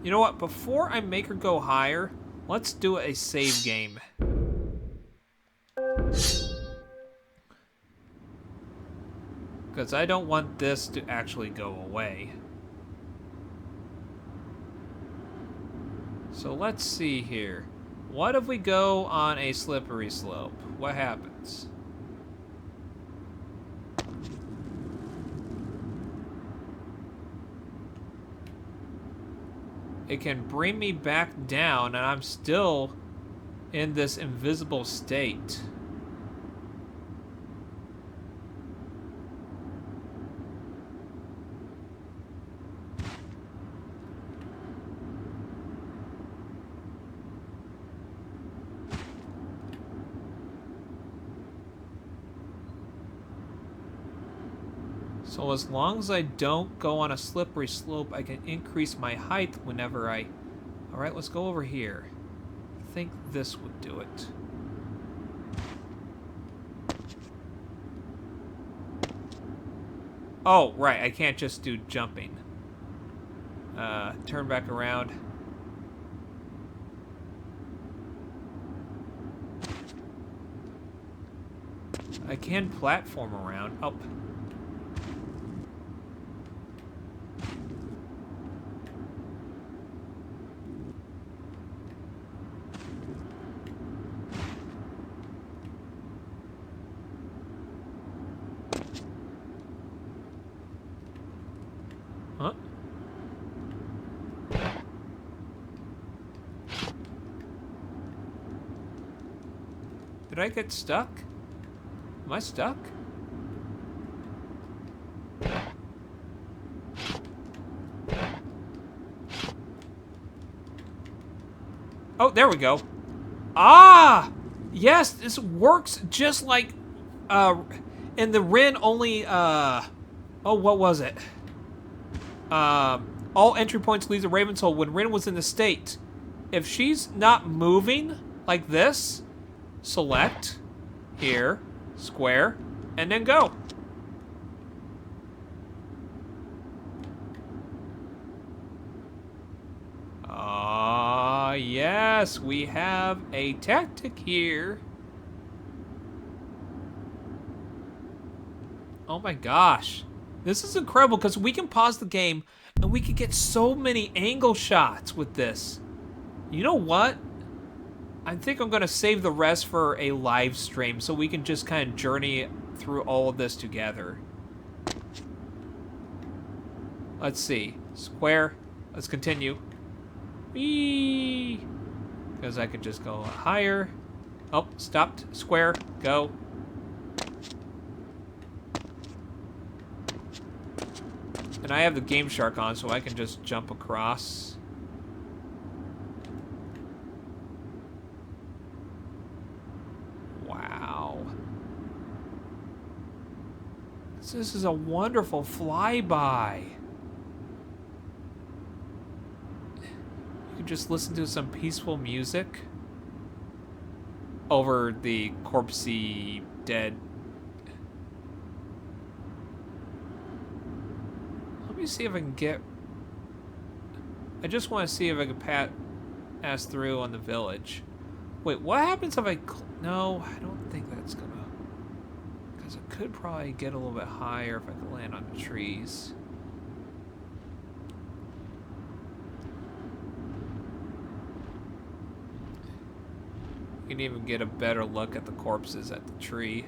You know what? Before I make her go higher, let's do a save game. Because I don't want this to actually go away. So let's see here. What if we go on a slippery slope? What happens? It can bring me back down, and I'm still in this invisible state. So as long as I don't go on a slippery slope, I can increase my height whenever I... Alright, let's go over here. I think this would do it. Oh, right, I can't just do jumping. Turn back around. I can platform around. Oh. Huh? Did I get stuck? Am I stuck? Oh, there we go. Ah! Yes, this works just like in the Rynn only oh, what was it? All entry points lead to Raven's Hole when Rynn was in the state. If she's not moving like this, select here, square, and then go. Yes, we have a tactic here. Oh my gosh. This is incredible because we can pause the game and we can get so many angle shots with this. You know what? I think I'm going to save the rest for a live stream so we can just kind of journey through all of this together. Let's see. Square. Let's continue. Whee! Because I could just go higher. Oh, stopped. Square. Go. And I have the Game Shark on, so I can just jump across. Wow. This is a wonderful flyby. You can just listen to some peaceful music over the corpsey dead. Let me see if I can get... I just want to see if I can pass through on the village. Wait, what happens if I... No, I don't think that's gonna... Because I could probably get a little bit higher if I could land on the trees. You can even get a better look at the corpses at the tree.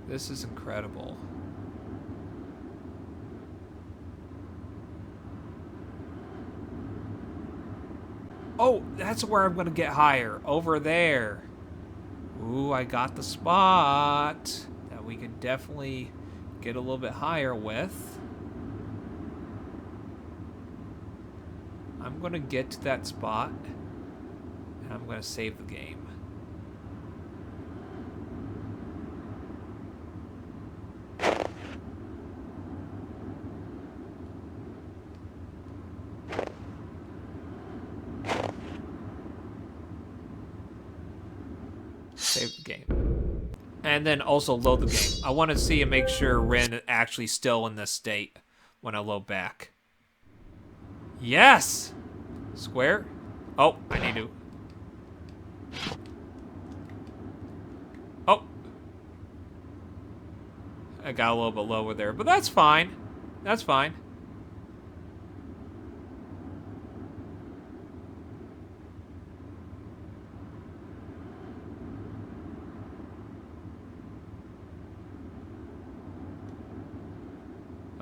This is incredible. Oh, that's where I'm gonna get higher. Over there. Ooh, I got the spot that we could definitely get a little bit higher with. I'm gonna get to that spot, and I'm gonna save the game. Save the game. And then also load the game. I want to see and make sure Rynn is actually still in this state when I load back. Yes! Square? Oh, I need to... Oh! I got a little bit lower there, but that's fine. That's fine.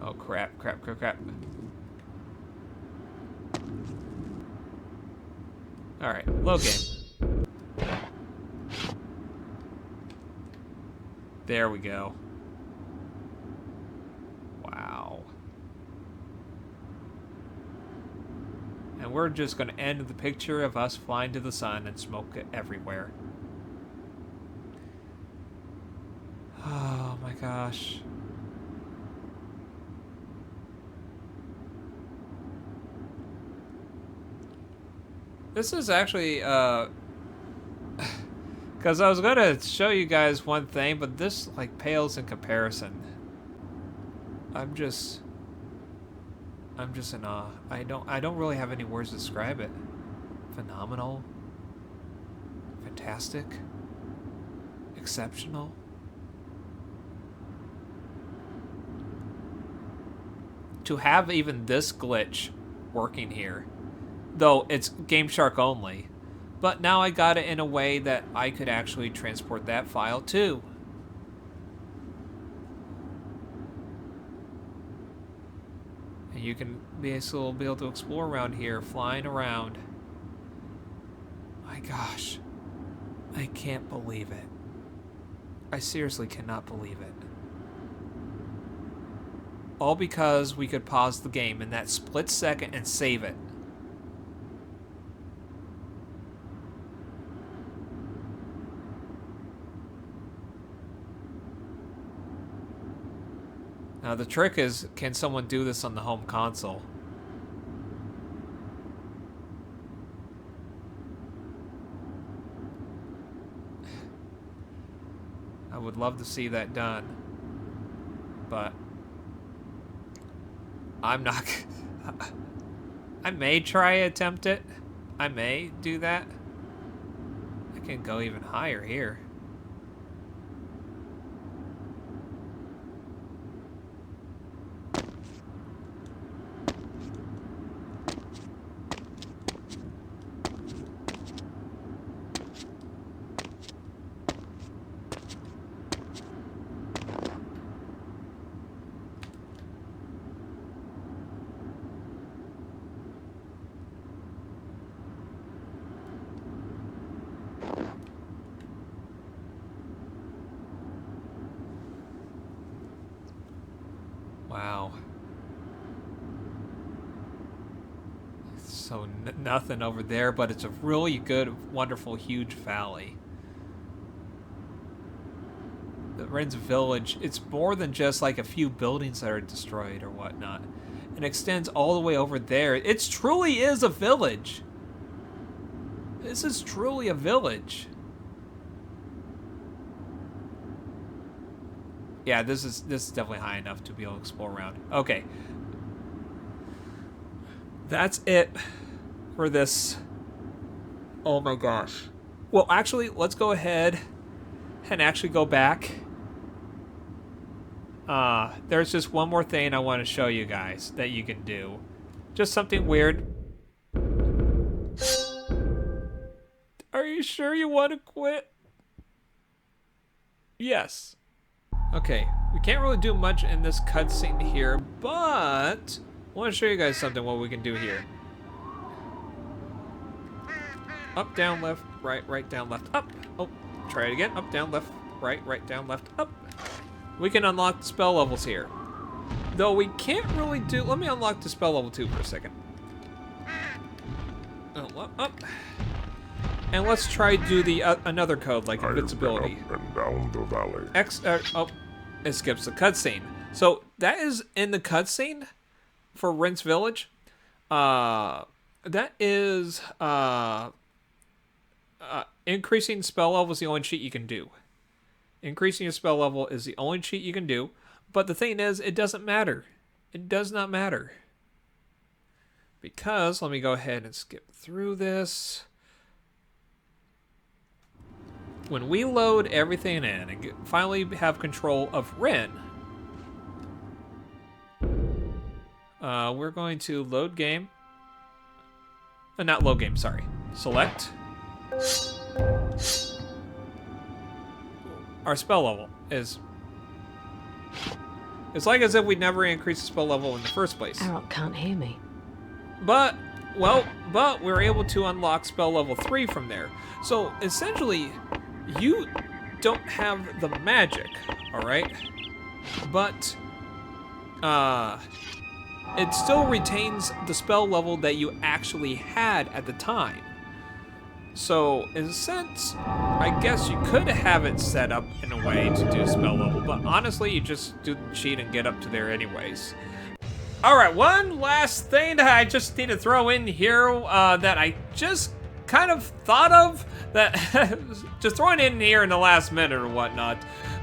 Oh, crap, crap, crap, crap. Alright, low game. There we go. Wow. And we're just going to end the picture of us flying to the sun and smoke everywhere. Oh my gosh. This is actually, because I was going to show you guys one thing, but this, like, pales in comparison. I'm just in awe. I don't really have any words to describe it. Phenomenal. Fantastic. Exceptional. To have even this glitch working here. Though it's Game Shark only. But now I got it in a way that I could actually transport that file too. And you can basically be able to explore around here, flying around. My gosh. I can't believe it. I seriously cannot believe it. All because we could pause the game in that split second and save it. Now the trick is, can someone do this on the home console? I would love to see that done, but I'm not. I may try attempt it. I may do that. I can go even higher here. Wow. So nothing over there, but it's a really good, wonderful, huge valley. The Rynn's village, it's more than just like a few buildings that are destroyed or whatnot. It extends all the way over there. It truly is a village. This is truly a village. Yeah, this is definitely high enough to be able to explore around. Okay. That's it for this. Oh my gosh. Well, actually, let's go ahead and actually go back. There's just one more thing I want to show you guys that you can do. Just something weird. Are you sure you want to quit? Yes. Okay, we can't really do much in this cutscene here, but I want to show you guys something what we can do here. Up, down, left, right, down, left, up. Oh, try it again. Up, down, left, right, down, left, up. We can unlock the spell levels here. Though we can't really do... Let me unlock the spell level 2 for a second. Oh, up. And let's try to do the another code, like invincibility. Up and down the valley. Oh, it skips the cutscene. So that is in the cutscene for Rynn's village. That is increasing spell level is the only cheat you can do. Increasing your spell level is the only cheat you can do. But the thing is, it doesn't matter. It does not matter. Because, let me go ahead and skip through this. When we load everything in and finally have control of Rynn, we're going to load game. Not load game, sorry. Select. Our spell level is... It's like as if we never increased the spell level in the first place. Arok can't hear me. But we're able to unlock spell level 3 from there. So, essentially, you don't have the magic, alright? But, it still retains the spell level that you actually had at the time. So, in a sense, I guess you could have it set up in a way to do spell level, but honestly, you just do the cheat and get up to there anyways. Alright, one last thing that I just need to throw in here that I just kind of thought of, that just throwing in here in the last minute or whatnot.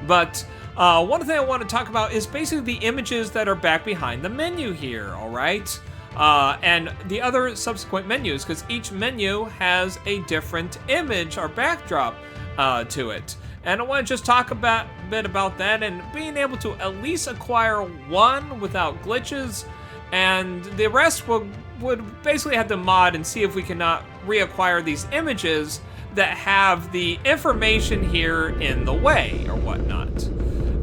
But one thing I want to talk about is basically the images that are back behind the menu here, alright? And the other subsequent menus, because each menu has a different image or backdrop to it. And I want to just talk a bit about that and being able to at least acquire one without glitches, and the rest would basically have to mod and see if we cannot reacquire these images that have the information here in the way or whatnot.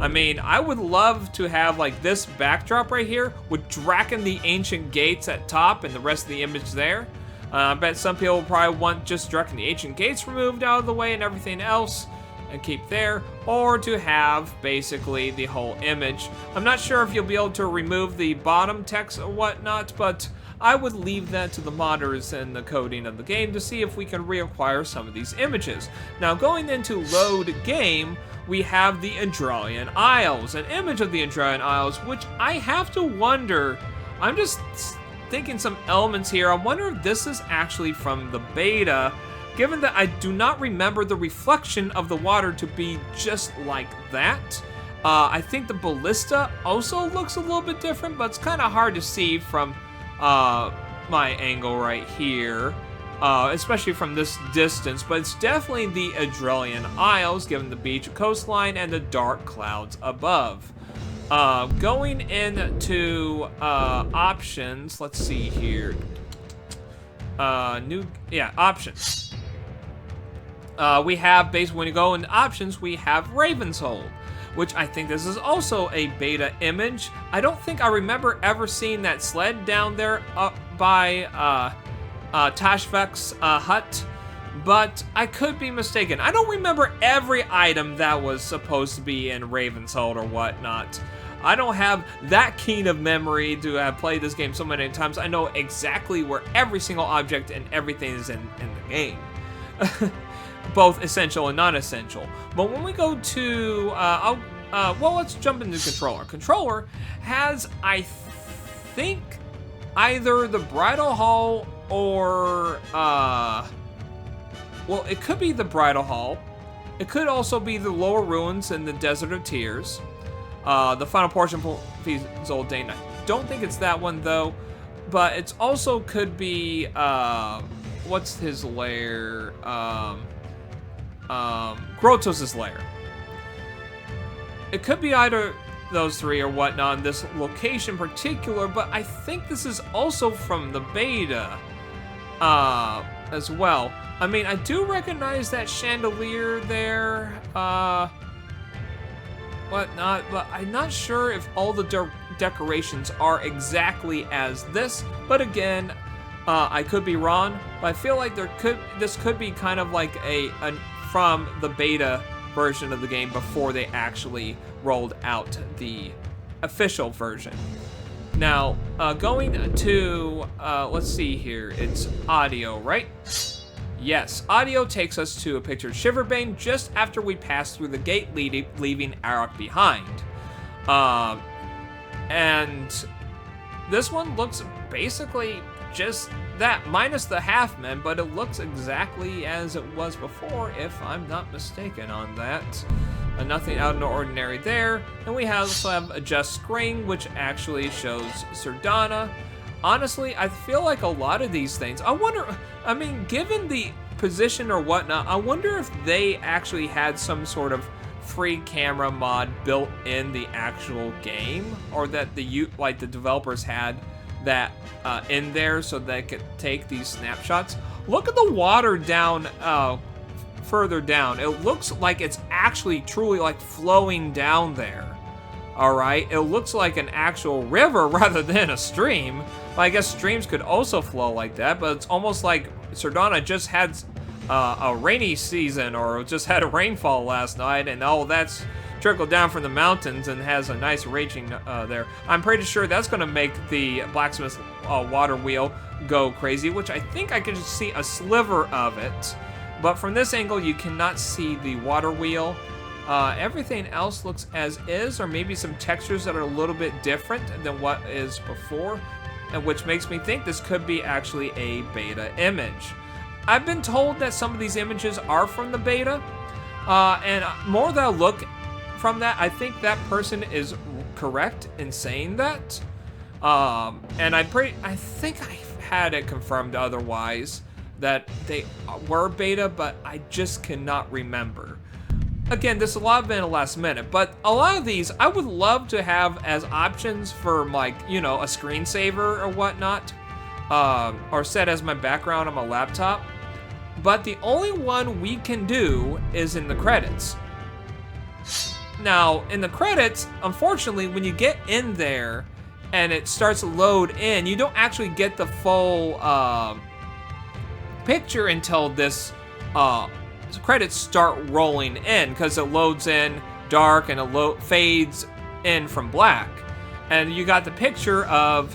I mean, I would love to have like this backdrop right here with Draken the Ancient Gates at top and the rest of the image there. I bet some people probably want just Draken the Ancient Gates removed out of the way and everything else and keep there, or to have basically the whole image. I'm not sure if you'll be able to remove the bottom text or whatnot, but I would leave that to the modders and the coding of the game to see if we can reacquire some of these images. Now, going into load game, we have the Adralian Isles, an image of the Adralian Isles, which I have to wonder, I'm just thinking some elements here, I wonder if this is actually from the beta, given that I do not remember the reflection of the water to be just like that. I think the ballista also looks a little bit different, but it's kind of hard to see from my angle right here, especially from this distance, but it's definitely the Adralian Isles, given the beach coastline and the dark clouds above. Going into options, let's see here. Options. We have, basically, when you go into options, we have Ravenshold, which I think this is also a beta image. I don't think I remember ever seeing that sled down there up by Tashvek's hut, but I could be mistaken. I don't remember every item that was supposed to be in Ravenshold or whatnot. I don't have that keen of memory to have played this game so many times. I know exactly where every single object and everything is in the game. Both essential and non-essential. But when we go to, well, let's jump into controller. Controller has, I think, either the Bridal Hall or, well, it could be the Bridal Hall. It could also be the Lower Ruins and the Desert of Tears. The final portion for Zoldain. I don't think it's that one, though. But it's also could be, what's his lair? Grotos' lair. It could be either those three or whatnot in this location in particular, but I think this is also from the beta as well. I mean, I do recognize that chandelier there, whatnot, but I'm not sure if all the decorations are exactly as this, but again, I could be wrong, but I feel like this could be kind of like from the beta version of the game before they actually rolled out the official version. Now, going to, let's see here, it's audio, right? Yes, audio takes us to a picture of Shiverbane just after we pass through the gate leaving Arok behind. And this one looks basically just that minus the half men, but it looks exactly as it was before, if I'm not mistaken on that. Nothing out of the ordinary there. And we also have adjust screen, which actually shows Sardana. Honestly, I feel like a lot of these things, I mean, given the position or whatnot, I wonder if they actually had some sort of free camera mod built in the actual game, or that the developers had that in there so they could take these snapshots. Look at the water down further down. It looks like it's actually truly like flowing down there. All right, it looks like an actual river rather than a stream. But I guess streams could also flow like that, but it's almost like Sardana just had a rainy season, or just had a rainfall last night, and all that's trickled down from the mountains and has a nice raging there. I'm pretty sure that's going to make the blacksmith's water wheel go crazy, which I think I can just see a sliver of it. But from this angle, you cannot see the water wheel. Everything else looks as is, or maybe some textures that are a little bit different than what is before, and which makes me think this could be actually a beta image. I've been told that some of these images are from the beta, and more that I look from that, I think that person is correct in saying that. And I think I've had it confirmed otherwise that they were beta, but I just cannot remember. Again, this a lot been a last minute, but a lot of these I would love to have as options for, like, you know, a screensaver or whatnot, or set as my background on my laptop. But the only one we can do is in the credits. Now, in the credits, unfortunately, when you get in there and it starts to load in, you don't actually get the full picture until this credits start rolling in, because it loads in dark and it fades in from black. And you got the picture of,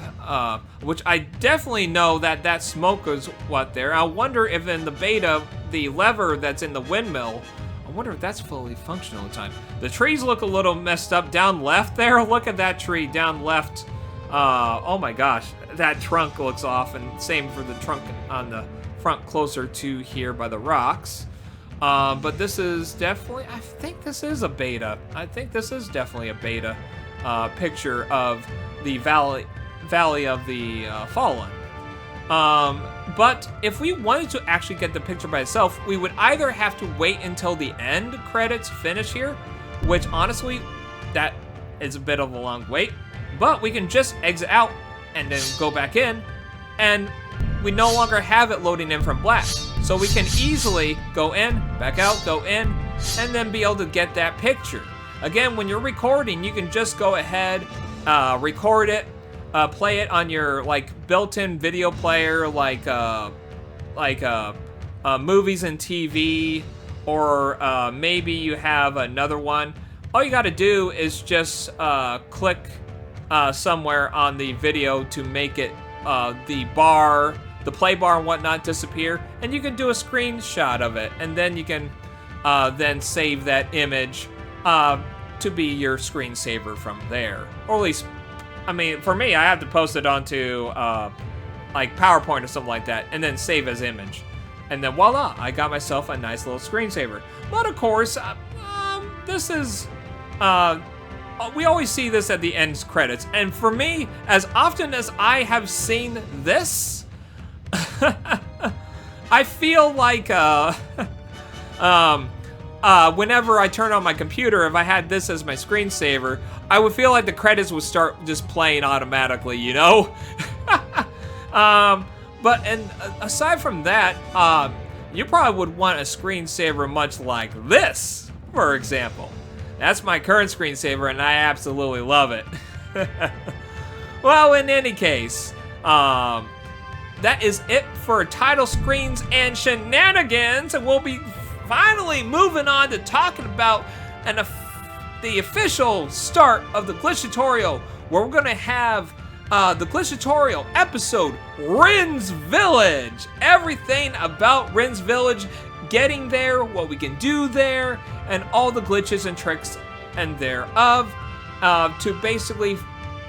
which I definitely know that smoke is what there. I wonder if in the beta, the lever that's in the windmill, I wonder if that's fully functional in time. The trees look a little messed up down left there. Look at that tree down left. Oh my gosh, that trunk looks off, and same for the trunk on the front closer to here by the rocks. But this is definitely, I think this is a beta. I think this is definitely a beta picture of the Valley of the Fallen. But if we wanted to actually get the picture by itself, we would either have to wait until the end credits finish here, which honestly, that is a bit of a long wait, but we can just exit out and then go back in, and we no longer have it loading in from black. So we can easily go in, back out, go in, and then be able to get that picture. Again, when you're recording, you can just go ahead, record it, play it on your built-in video player, like movies and TV, or maybe you have another one. All you got to do is just click somewhere on the video to make it the play bar and whatnot disappear, and you can do a screenshot of it, and then you can then save that image to be your screensaver from there. Or at least, I mean, for me, I have to post it onto like PowerPoint or something like that, and then save as image. And then voila, I got myself a nice little screensaver. But of course, this is, we always see this at the end credits. And for me, as often as I have seen this, I feel like, whenever I turn on my computer, if I had this as my screensaver, I would feel like the credits would start just playing automatically, you know? But aside from that, you probably would want a screensaver much like this, for example. That's my current screensaver, and I absolutely love it. Well, in any case, that is it for title screens and shenanigans, and we'll be finally moving on to talking about the official start of the glitch tutorial, where we're going to have the glitch tutorial episode, Rynn's Village. Everything about Rynn's Village, getting there, what we can do there, and all the glitches and tricks and thereof, to basically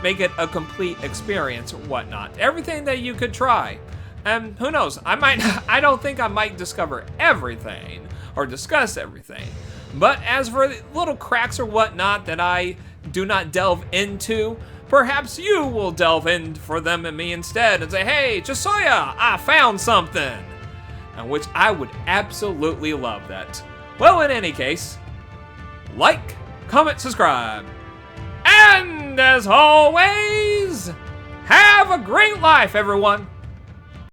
make it a complete experience or whatnot. Everything that you could try. And who knows, I don't think I might discover everything or discuss everything. But as for the little cracks or whatnot that I do not delve into, perhaps you will delve in for them and me instead and say, hey, Josiah, I found something. And which I would absolutely love that. Well, in any case, like, comment, subscribe. And as always, have a great life, everyone.